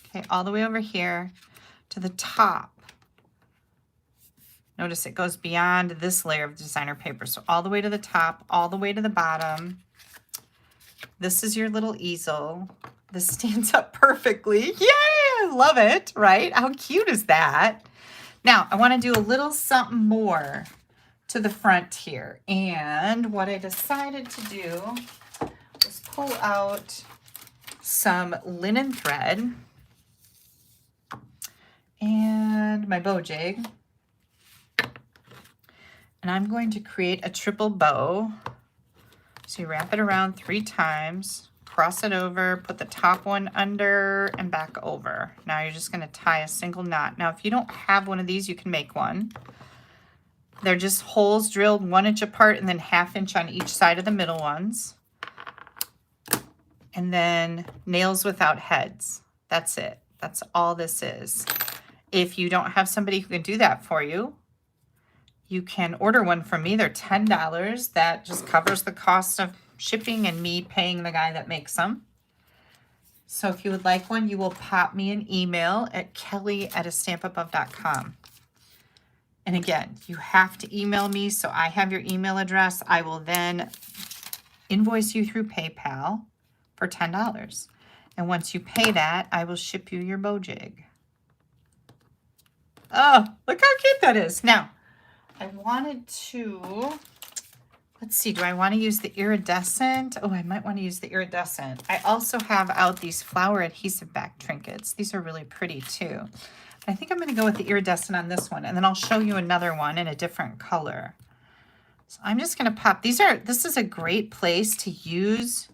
S1: Okay, all the way over here to the top. Notice it goes beyond this layer of designer paper. So all the way to the top, all the way to the bottom. This is your little easel. This stands up perfectly. Yay! I love it, right? How cute is that? Now, I want to do a little something more to the front here. And what I decided to do was pull out some linen thread and my bow jig. And I'm going to create a triple bow. So you wrap it around 3 times, cross it over, put the top one under and back over. Now you're just going to tie a single knot. Now if you don't have one of these, you can make one. They're just holes drilled 1 inch apart and then 1/2 inch on each side of the middle ones. And then nails without heads. That's it. That's all this is. If you don't have somebody who can do that for you, you can order one from me. They're $10. That just covers the cost of shipping and me paying the guy that makes them. So if you would like one, you will pop me an email at kelly@AStampAbove.com. And again, you have to email me, so I have your email address. I will then invoice you through PayPal for $10. And once you pay that, I will ship you your bow jig. Oh, look how cute that is. Now, I wanted to, let's see, do I want to use the iridescent? Oh, I might want to use the iridescent. I also have out these flower adhesive back trinkets. These are really pretty too. I think I'm going to go with the iridescent on this one, and then I'll show you another one in a different color. So I'm just going to pop, this is a great place to use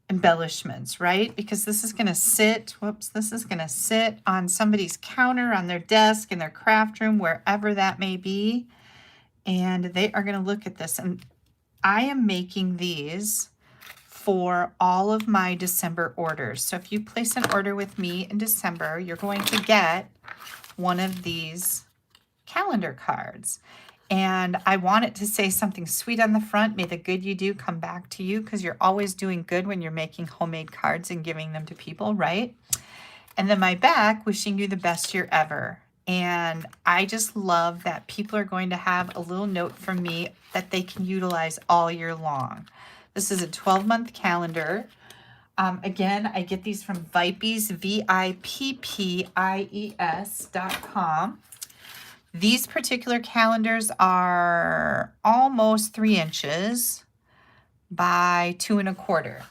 S1: embellishments, right? Because this is going to sit, this is going to sit on somebody's counter, on their desk, in their craft room, wherever that may be. And they are going to look at this. And I am making these for all of my December orders. So if you place an order with me in December, you're going to get one of these calendar cards. And I want it to say something sweet on the front. May the good you do come back to you, because you're always doing good when you're making homemade cards and giving them to people, right? And then my back, wishing you the best year ever. And I just love that people are going to have a little note from me that they can utilize all year long. This is a 12-month calendar. Again, I get these from Vippies, VIPPIES.com. These particular calendars are almost 3 inches by 2 1/4.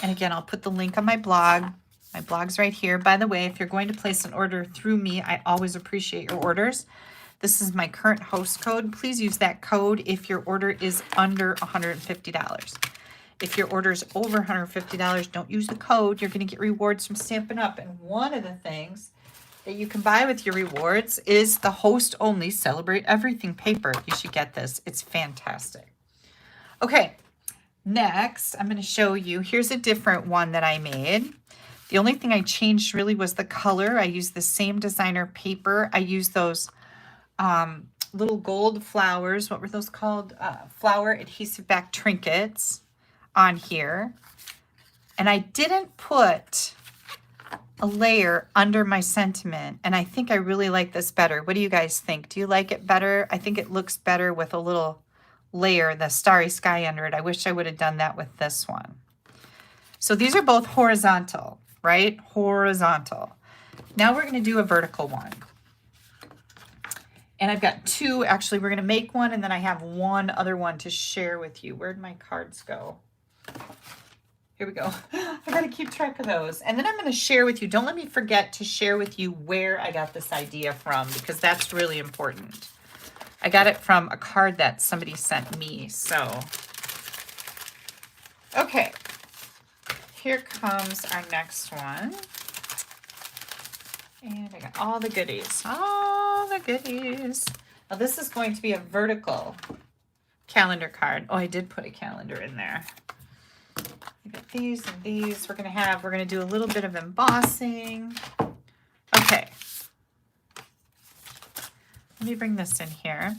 S1: And again, I'll put the link on my blog. My blog's right here. By the way, if you're going to place an order through me, I always appreciate your orders. This is my current host code. Please use that code if your order is under $150. If your order is over $150, don't use the code. You're going to get rewards from Stampin' Up. And one of the things that you can buy with your rewards is the host only Celebrate Everything paper. You should get this. It's fantastic. Okay, next I'm going to show you. Here's a different one that I made. The only thing I changed really was the color. I used the same designer paper. I used those little gold flowers. What were those called? Flower adhesive back trinkets on here. And I didn't put a layer under my sentiment, and I think I really like this better. What do you guys think? Do you like it better? I think it looks better with a little layer, the starry sky under it. I wish I would have done that with this one. So these are both horizontal, right? Horizontal. Now we're going to do a vertical one. And I've got two, actually. We're going to make one, and then I have one other one to share with you. Where'd my cards go? Here we go. I got to keep track of those. And then I'm going to share with you. Don't let me forget to share with you where I got this idea from, because that's really important. I got it from a card that somebody sent me. So, okay. Here comes our next one. And I got all the goodies. All the goodies. Now this is going to be a vertical calendar card. Oh, I did put a calendar in there. We got these and these. We're gonna do a little bit of embossing. Okay. Let me bring this in here.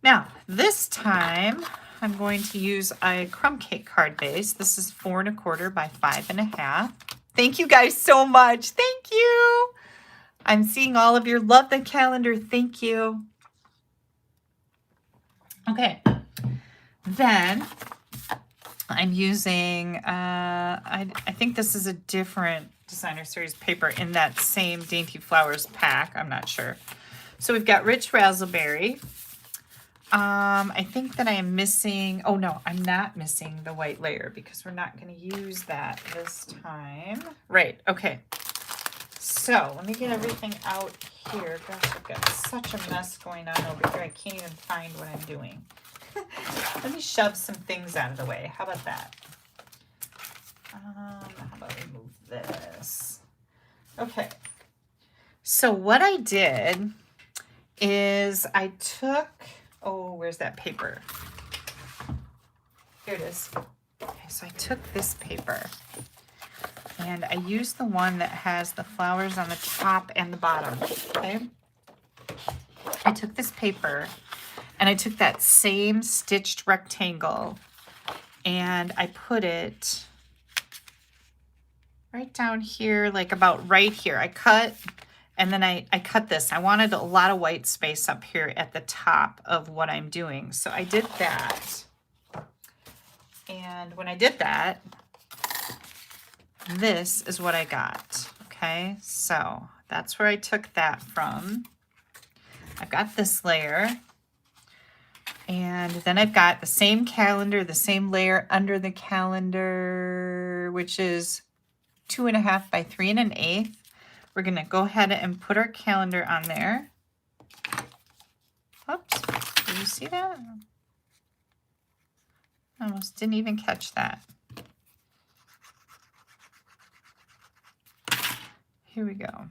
S1: Now, this time I'm going to use a crumb cake card base. This is 4 1/4 by 5 1/2. Thank you guys so much. Thank you. I'm seeing all of your love the calendar. Thank you. Okay. Then I'm using, I think this is a different designer series paper in that same Dainty Flowers pack. I'm not sure. So we've got Rich Raspberry. I think that I am missing, oh no, I'm not missing the white layer because we're not going to use that this time. Right, okay. So let me get everything out here. Gosh, I've got such a mess going on over here. I can't even find what I'm doing. Let me shove some things out of the way. How about that? How about we move this? Okay. So what I did is I took, oh, where's that paper? Here it is. Okay, so I took this paper and I used the one that has the flowers on the top and the bottom, okay? I took this paper and I took that same stitched rectangle and I put it right down here, like about right here. I cut, and then I cut this. I wanted a lot of white space up here at the top of what I'm doing. So I did that. And when I did that, this is what I got. Okay, so that's where I took that from. I've got this layer. And then I've got the same calendar, the same layer under the calendar, which is 2 1/2 by 3 1/8. We're going to go ahead and put our calendar on there. Oops, did you see that? I almost didn't even catch that. Here we go.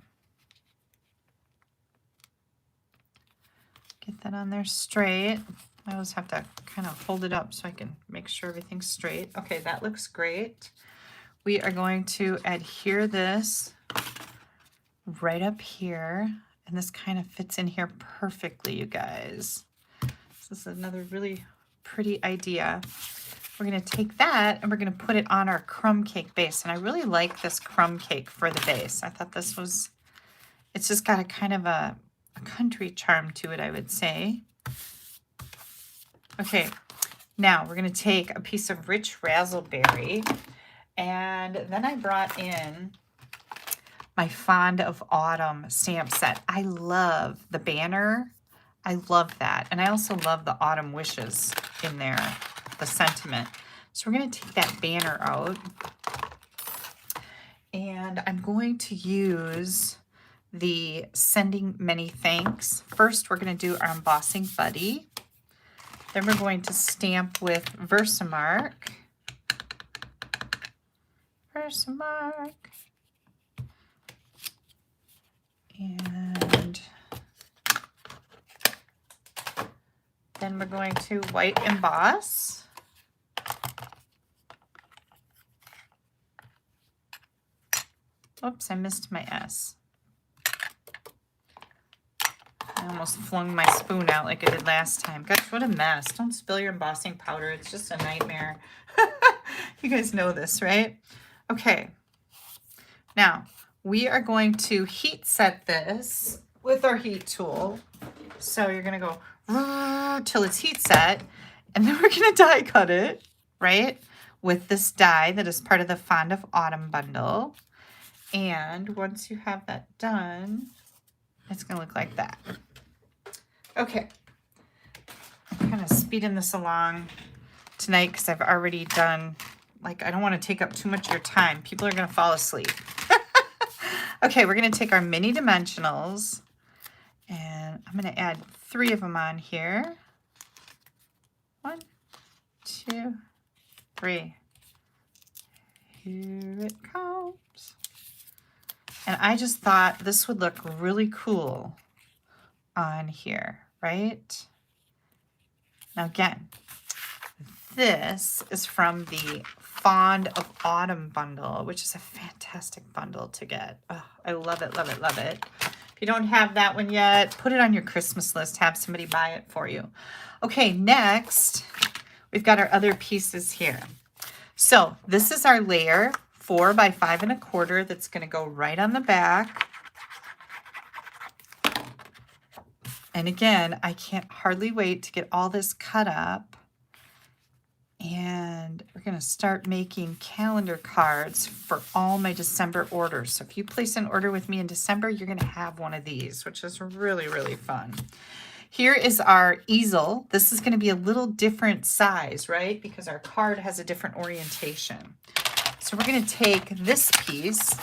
S1: Get that on there straight. I always have to kind of hold it up so I can make sure everything's straight. Okay, that looks great. We are going to adhere this right up here, and this kind of fits in here perfectly, you guys. This is another really pretty idea. We're going to take that and we're going to put it on our crumb cake base, and I really like this crumb cake for the base. I thought this was, it's just got a kind of a country charm to it, I would say. Okay, now we're going to take a piece of Rich Raspberry, and then I brought in my Fond of Autumn stamp set. I love the banner. I love that. And I also love the autumn wishes in there, the sentiment. So we're going to take that banner out. And I'm going to use the Sending Many Thanks. First, we're going to do our embossing buddy. Then we're going to stamp with Versamark. Versamark. And then we're going to white emboss. Oops, I missed my S. I almost flung my spoon out like I did last time. Gosh, what a mess. Don't spill your embossing powder. It's just a nightmare. You guys know this, right? Okay. Now, we are going to heat set this with our heat tool. So you're going to go till it's heat set, and then we're going to die cut it, right? With this die that is part of the Fond of Autumn bundle. And once you have that done, it's going to look like that. Okay. I'm kind of speeding this along tonight because I've already done, like, I don't want to take up too much of your time. People are going to fall asleep. Okay, we're going to take our mini dimensionals, and I'm going to add 3 of them on here. 1, 2, 3. Here it comes. And I just thought this would look really cool on here, right? Now again, this is from the Fond of Autumn bundle, which is a fantastic bundle to get. Oh, I love it, love it, love it. If you don't have that one yet, put it on your Christmas list. Have somebody buy it for you. Okay, next, we've got our other pieces here. So this is our layer 4 by 5 1/4 that's going to go right on the back. And again, I can't hardly wait to get all this cut up. And we're going to start making calendar cards for all my December orders. So if you place an order with me in December, you're going to have one of these, which is really, really fun. Here is our easel. This is going to be a little different size, right? Because our card has a different orientation. So we're going to take this piece,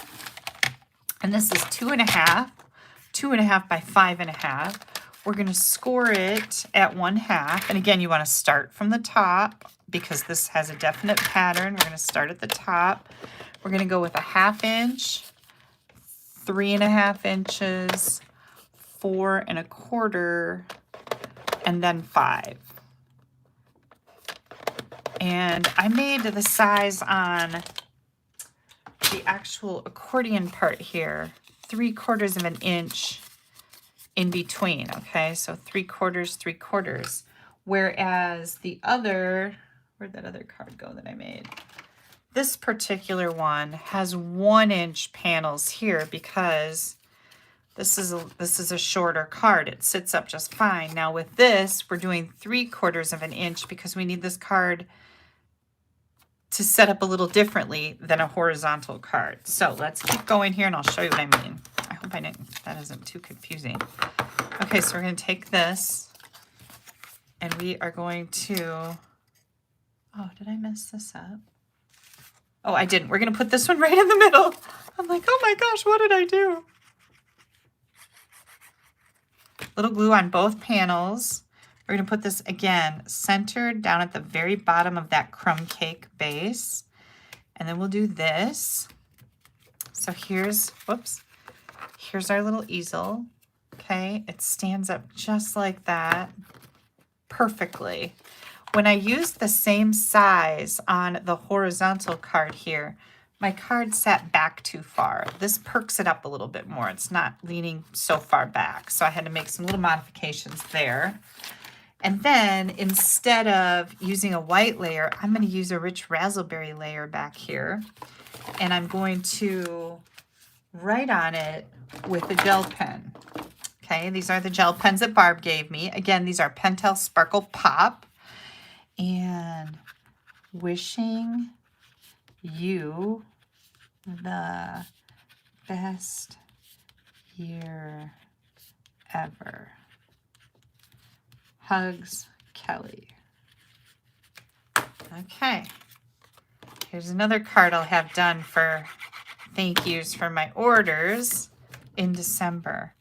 S1: and this is 2.5 by 5.5. We're going to score it at 1/2. And again, you want to start from the top because this has a definite pattern. We're going to start at the top. We're going to go with a 1/2 inch, 3.5 inches, 4 1/4, and then 5. And I made the size on the actual accordion part here 3/4 inch in between. Okay, so 3/4, 3/4. Whereas the other, where'd that other card go that I made? This particular one has 1 inch panels here because this is a shorter card. It sits up just fine. Now with this, we're doing 3/4 inch because we need this card to set up a little differently than a horizontal card. So let's keep going here and I'll show you what I mean. I hope that isn't too confusing. Okay, so we're going to take this and we are going to, oh, did I mess this up? Oh, I didn't. We're going to put this one right in the middle. I'm like, oh my gosh, what did I do? Little glue on both panels. We're going to put this again centered down at the very bottom of that crumb cake base. And then we'll do this. So here's our little easel. Okay, it stands up just like that perfectly. When I used the same size on the horizontal card here, my card sat back too far. This perks it up a little bit more. It's not leaning so far back. So I had to make some little modifications there. And then instead of using a white layer, I'm going to use a rich raspberry layer back here. And I'm going to write on it with a gel pen. Okay, these are the gel pens that Barb gave me. Again, these are Pentel Sparkle Pop. And wishing you the best year ever. Hugs, Kelly. Okay. Here's another card I'll have done for thank yous for my orders in December.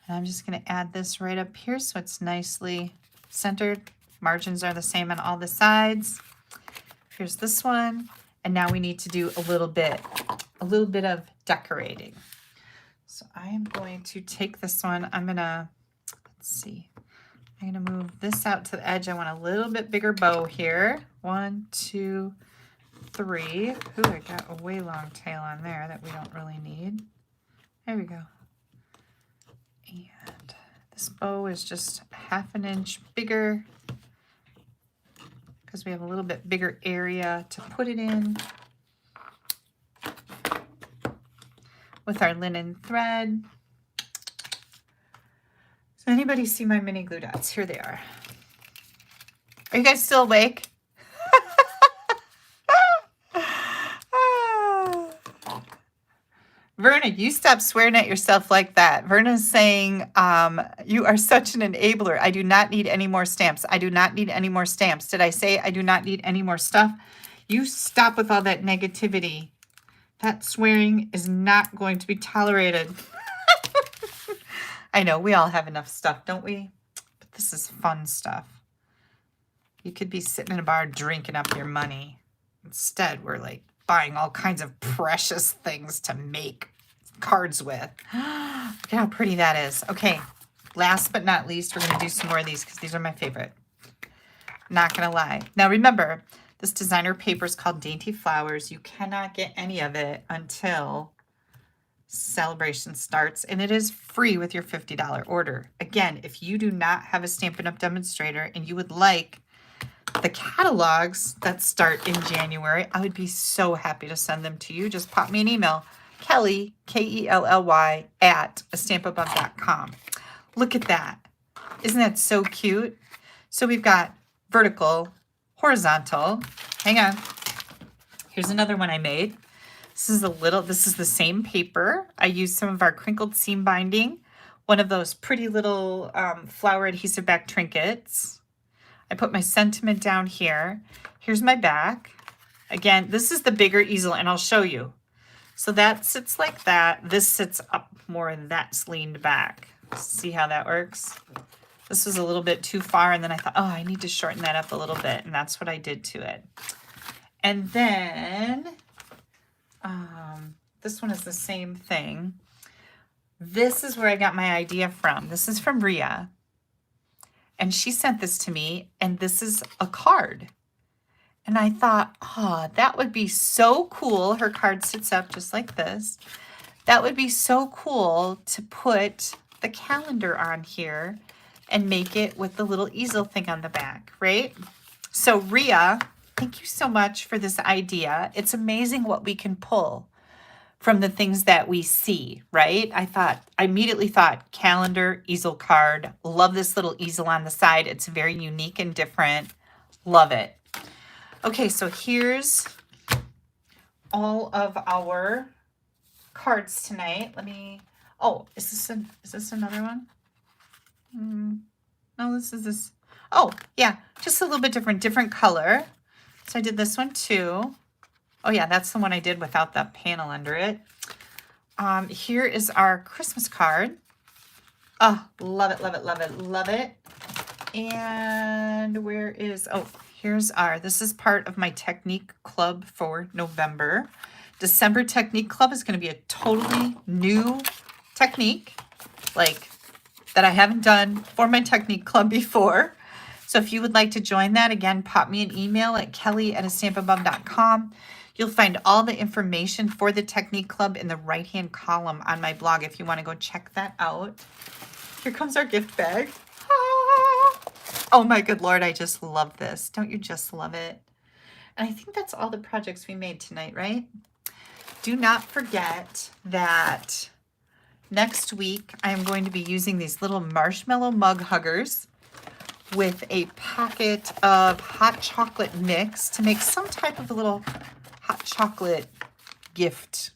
S1: And I'm just going to add this right up here so it's nicely centered. Margins are the same on all the sides. Here's this one. And now we need to do a little bit of decorating. So I am going to take this one. I'm going to, let's see. I'm going to move this out to the edge. I want a little bit bigger bow here. 1, 2, 3. Ooh, I got a way long tail on there that we don't really need. There we go. And This bow is just 1/2 inch bigger because we have a little bit bigger area to put it in. With our linen thread. Does anybody see my mini glue dots? Here they are. Are you guys still awake? Verna, you stop swearing at yourself like that. Verna's saying, you are such an enabler. I do not need any more stamps. I do not need any more stamps. Did I say I do not need any more stuff? You stop with all that negativity. That swearing is not going to be tolerated. I know, we all have enough stuff, don't we? But this is fun stuff. You could be sitting in a bar drinking up your money. Instead, we're like buying all kinds of precious things to make cards with. Look at how pretty that is. Okay, last but not least, we're going to do some more of these because these are my favorite. Not going to lie. Now remember, this designer paper is called Dainty Flowers. You cannot get any of it until celebration starts, and it is free with your $50 order. Again, if you do not have a Stampin' Up! Demonstrator and you would like the catalogs that start in January, I would be so happy to send them to you. Just pop me an email, Kelly, Kelly, at AStampAbove.com. Look at that. Isn't that so cute? So we've got vertical, horizontal. Hang on. Here's another one I made. This is the same paper. I used some of our crinkled seam binding, one of those pretty little flower adhesive back trinkets. I put my sentiment down here. Here's my back. Again, this is the bigger easel, and I'll show you. So that sits like that. This sits up more, and that's leaned back. See how that works? This was a little bit too far, and then I thought, oh, I need to shorten that up a little bit, and that's what I did to it. And then this one is the same thing. This is where I got my idea from. This is from Rhea. And she sent this to me, and this is a card. And I thought, oh, that would be so cool. Her card sits up just like this. That would be so cool to put the calendar on here and make it with the little easel thing on the back, right? So Rhea, thank you so much for this idea. It's amazing what we can pull from the things that we see, right? I immediately thought calendar, easel card. Love this little easel on the side. It's very unique and different. Love it. Okay, so here's all of our cards tonight. Let me, oh, is this another one? No, this is this. Oh, yeah, just a little bit different color. So I did this one too. Oh yeah, that's the one I did without that panel under it. Here is our Christmas card. Oh, love it, love it, love it, love it. And where is, oh, this is part of my Technique Club for November. December Technique Club is going to be a totally new technique, like that I haven't done for my Technique Club before. So if you would like to join that, again, pop me an email at kelly@AStampAbove.com. You'll find all the information for the Technique Club in the right-hand column on my blog if you want to go check that out. Here comes our gift bag. Ah! Oh my good Lord, I just love this. Don't you just love it? And I think that's all the projects we made tonight, right? Do not forget that next week I am going to be using these little marshmallow mug huggers with a packet of hot chocolate mix to make some type of a little hot chocolate gift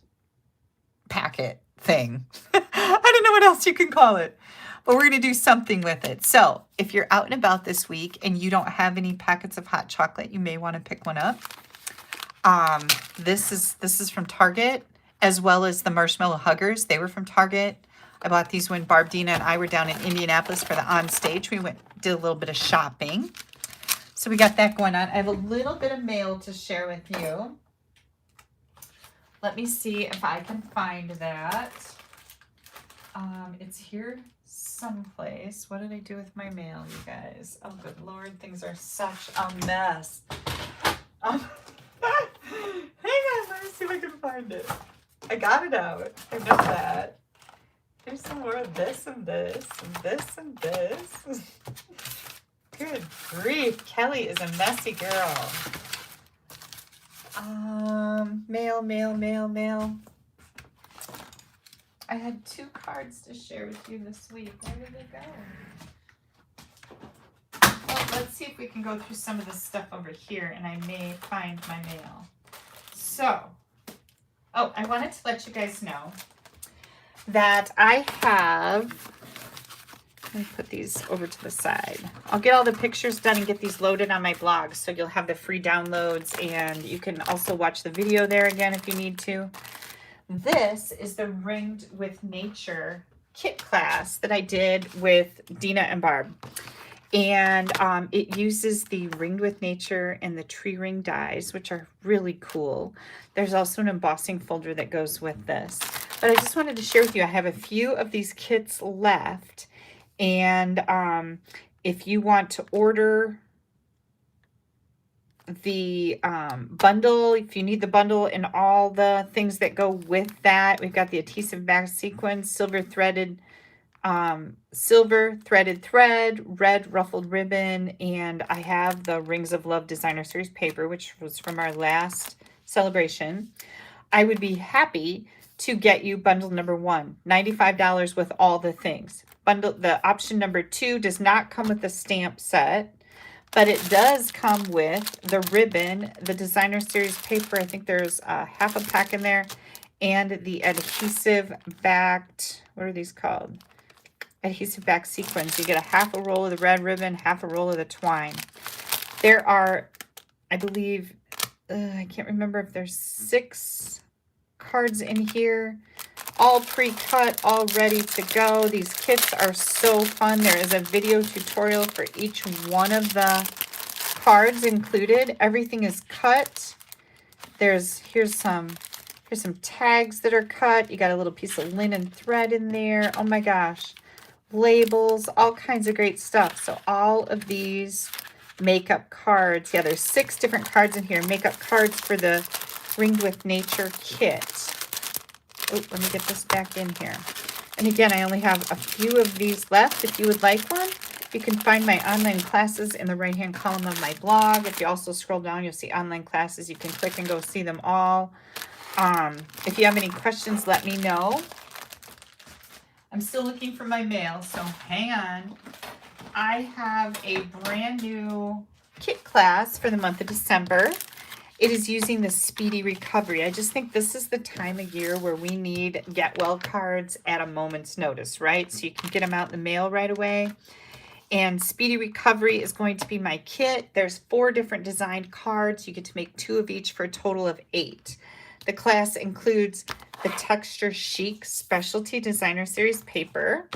S1: packet thing. I don't know what else you can call it, but we're going to do something with it. So if you're out and about this week and you don't have any packets of hot chocolate, you may want to pick one up. This is from Target, as well as the marshmallow huggers. They were from Target. I bought these when Barb, Dina, and I were down in Indianapolis for the on stage. We did a little bit of shopping. So we got that going on. I have a little bit of mail to share with you. Let me see if I can find that. It's here someplace. What did I do with my mail, you guys? Oh, good Lord, things are such a mess. Hang on, let me see if I can find it. I got it out. I know that. Here's some more of this and this and this and this. Good grief, Kelly is a messy girl. Mail. I had 2 cards to share with you this week. Where did they go? Well, let's see if we can go through some of this stuff over here, and I may find my mail. So, oh, I wanted to let you guys know that I have, let me put these over to the side. I'll get all the pictures done and get these loaded on my blog, so you'll have the free downloads, and you can also watch the video there again if you need to. This is the Ringed with Nature kit class that I did with Dina and Barb. And it uses the Ringed with Nature and the tree ring dies, which are really cool. There's also an embossing folder that goes with this. But I just wanted to share with you, I have a few of these kits left. And if you want to order the bundle, if you need the bundle and all the things that go with that, we've got the adhesive back sequins, silver threaded thread, red ruffled ribbon, and I have the Rings of Love Designer Series paper, which was from our last celebration. I would be happy to get you bundle number 1, $95 with all the things. The option number 2 does not come with the stamp set, but it does come with the ribbon, the Designer Series paper. I think there's half a pack in there, and the adhesive backed, what are these called? Adhesive back sequins. You get a half a roll of the red ribbon, half a roll of the twine. There are, I believe, I can't remember if there's 6 cards in here, all pre-cut, all ready to go. These kits are so fun. There is a video tutorial for each one of the cards included. Everything is cut. Here's some tags that are cut. You got a little piece of linen thread in there. Oh my gosh. Labels, all kinds of great stuff. So all of these makeup cards. Yeah, there's 6 different cards in here. Makeup cards for the Ringed with Nature kit. Oh, let me get this back in here. And again, I only have a few of these left. If you would like one, you can find my online classes in the right-hand column of my blog. If you also scroll down, you'll see online classes. You can click and go see them all. If you have any questions, let me know. I'm still looking for my mail, so hang on. I have a brand new kit class for the month of December. It is using the Speedy Recovery. I just think this is the time of year where we need get well cards at a moment's notice, right? So you can get them out in the mail right away. And Speedy Recovery is going to be my kit. There's 4 different designed cards. You get to make 2 of each for a total of 8. The class includes the Texture Chic Specialty Designer Series paper,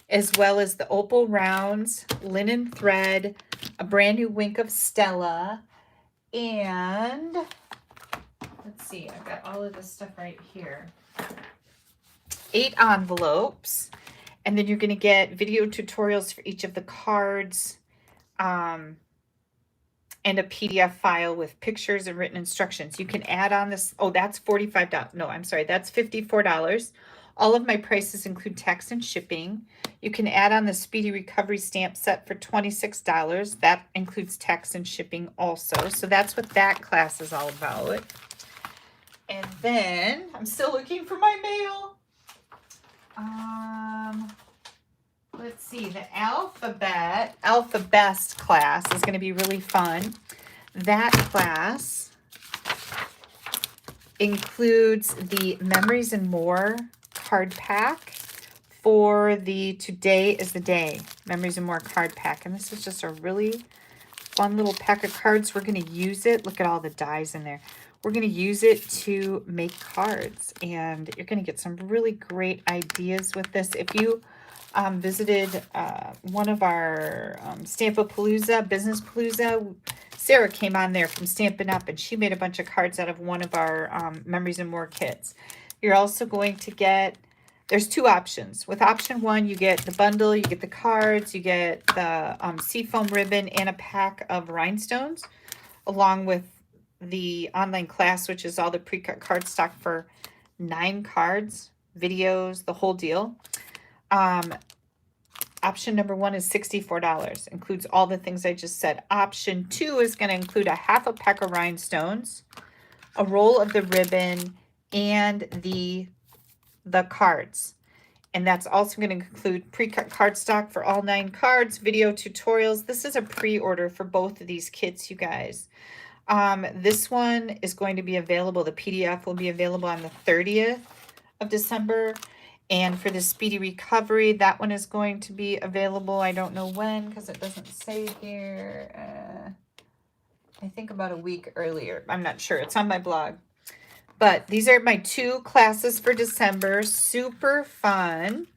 S1: as well as the Opal Rounds, linen thread, a brand new Wink of Stella, and let's see, I've got all of this stuff right here. 8 envelopes, and then you're going to get video tutorials for each of the cards, and a PDF file with pictures and written instructions. You can add on this. Oh, that's $45. No, I'm sorry. That's $54. All of my prices include tax and shipping. You can add on the Speedy Recovery stamp set for $26. That includes tax and shipping also. So that's what that class is all about. And then I'm still looking for my mail. Let's see, the Alphabest class is going to be really fun. That class includes the Memories and More card pack for the Today is the Day Memories and More card pack. And this is just a really fun little pack of cards. We're going to use it. Look at all the dies in there. We're going to use it to make cards, and you're going to get some really great ideas with this. If you visited one of our Stampapalooza, Business Palooza, Sarah came on there from Stampin' Up, and she made a bunch of cards out of one of our Memories and More kits. You're also going to get, there's 2 options. With option 1, you get the bundle, you get the cards, you get the seafoam ribbon and a pack of rhinestones, along with the online class, which is all the pre-cut card stock for 9 cards, videos, the whole deal. Option number 1 is $64. Includes all the things I just said. Option 2 is going to include a half a peck of rhinestones, a roll of the ribbon, and the cards. And that's also going to include pre-cut cardstock for all 9 cards, video tutorials. This is a pre-order for both of these kits, you guys. This one is going to be available. The PDF will be available on the 30th of December. And for the Speedy Recovery, that one is going to be available. I don't know when because it doesn't say here. I think about a week earlier. I'm not sure. It's on my blog. But these are my 2 classes for December. Super fun.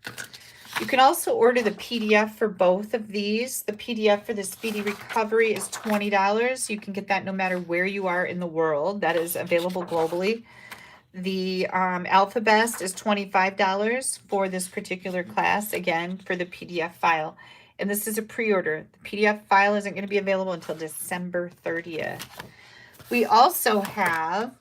S1: You can also order the PDF for both of these. The PDF for the Speedy Recovery is $20. You can get that no matter where you are in the world. That is available globally. The Alphabest is $25 for this particular class, again, for the PDF file. And this is a pre-order. The PDF file isn't going to be available until December 30th. We also have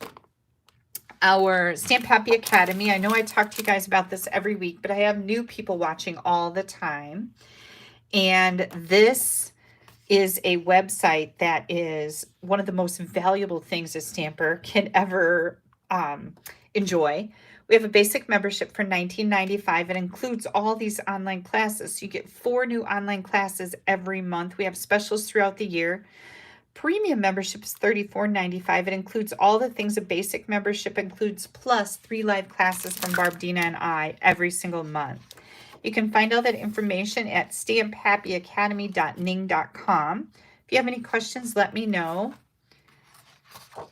S1: our Stamp Happy Academy. I know I talk to you guys about this every week, but I have new people watching all the time. And this is a website that is one of the most valuable things a stamper can ever enjoy. We have a basic membership for $19.95. It includes all these online classes. So you get 4 new online classes every month. We have specials throughout the year. Premium membership is $34.95. It includes all the things a basic membership includes, plus 3 live classes from Barb, Dina, and I every single month. You can find all that information at stamphappyacademy.ning.com. If you have any questions, let me know.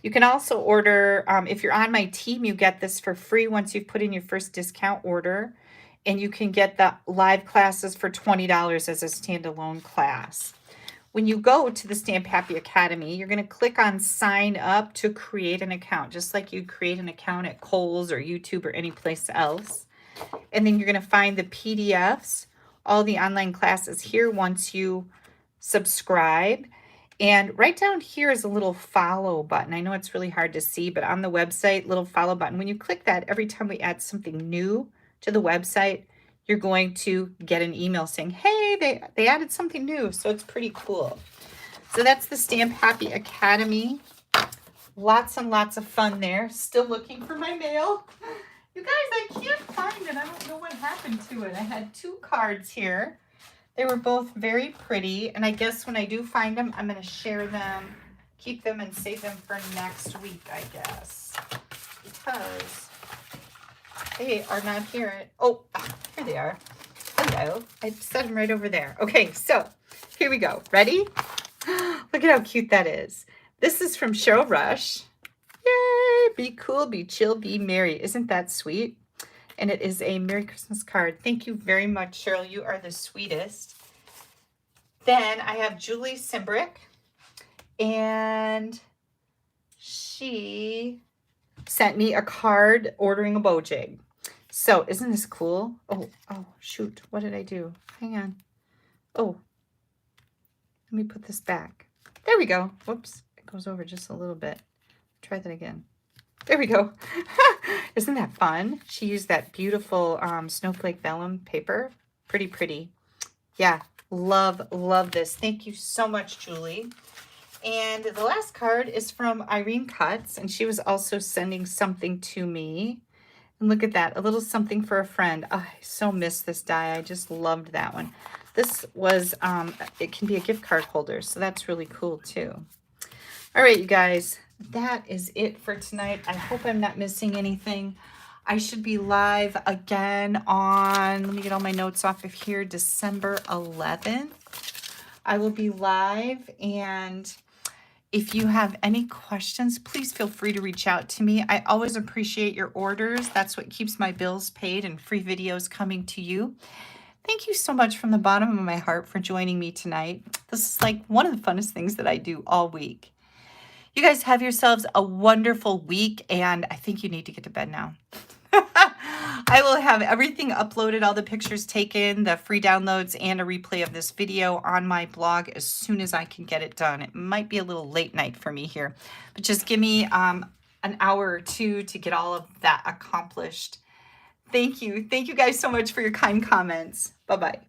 S1: You can also order, if you're on my team, you get this for free once you've put in your first discount order. And you can get the live classes for $20 as a standalone class. When you go to the Stamp Happy Academy, you're going to click on sign up to create an account, just like you create an account at Kohl's or YouTube or any place else. And then you're going to find the PDFs, all the online classes here once you subscribe. And right down here is a little follow button. I know it's really hard to see, but on the website, little follow button. When you click that, every time we add something new to the website, you're going to get an email saying, hey, they added something new. So it's pretty cool. So that's the Stamp Happy Academy. Lots and lots of fun there. Still looking for my mail. You guys, I can't find it. I don't know what happened to it. I had 2 cards here. They were both very pretty. And I guess when I do find them, I'm going to share them, keep them, and save them for next week, I guess. Because they are not here. Oh, here they are. Hello. I set them right over there. Okay, so here we go. Ready? Look at how cute that is. This is from Cheryl Rush. Yay! Be cool, be chill, be merry. Isn't that sweet? And it is a Merry Christmas card. Thank you very much, Cheryl. You are the sweetest. Then I have Julie Simbrick. And she sent me a card ordering a bow jig. So isn't this cool? Oh, shoot. What did I do? Hang on. Oh, let me put this back. There we go. Whoops. It goes over just a little bit. Try that again. There we go. Isn't that fun? She used that beautiful snowflake vellum paper. Pretty pretty. Yeah, love this. Thank you so much, Julie. And the last card is from Irene Cuts, and she was also sending something to me. And look at that, a little something for a friend. Oh, I so miss this die. I just loved that one. This was, it can be a gift card holder, so that's really cool too. All right, you guys, that is it for tonight. I hope I'm not missing anything. I should be live again on, let me get all my notes off of here, December 11th. I will be live, and if you have any questions, please feel free to reach out to me. I always appreciate your orders. That's what keeps my bills paid and free videos coming to you. Thank you so much from the bottom of my heart for joining me tonight. This is like one of the funnest things that I do all week. You guys have yourselves a wonderful week, and I think you need to get to bed now. I will have everything uploaded, all the pictures taken, the free downloads, and a replay of this video on my blog as soon as I can get it done. It might be a little late night for me here, but just give me an hour or two to get all of that accomplished. Thank you. Thank you guys so much for your kind comments. Bye bye.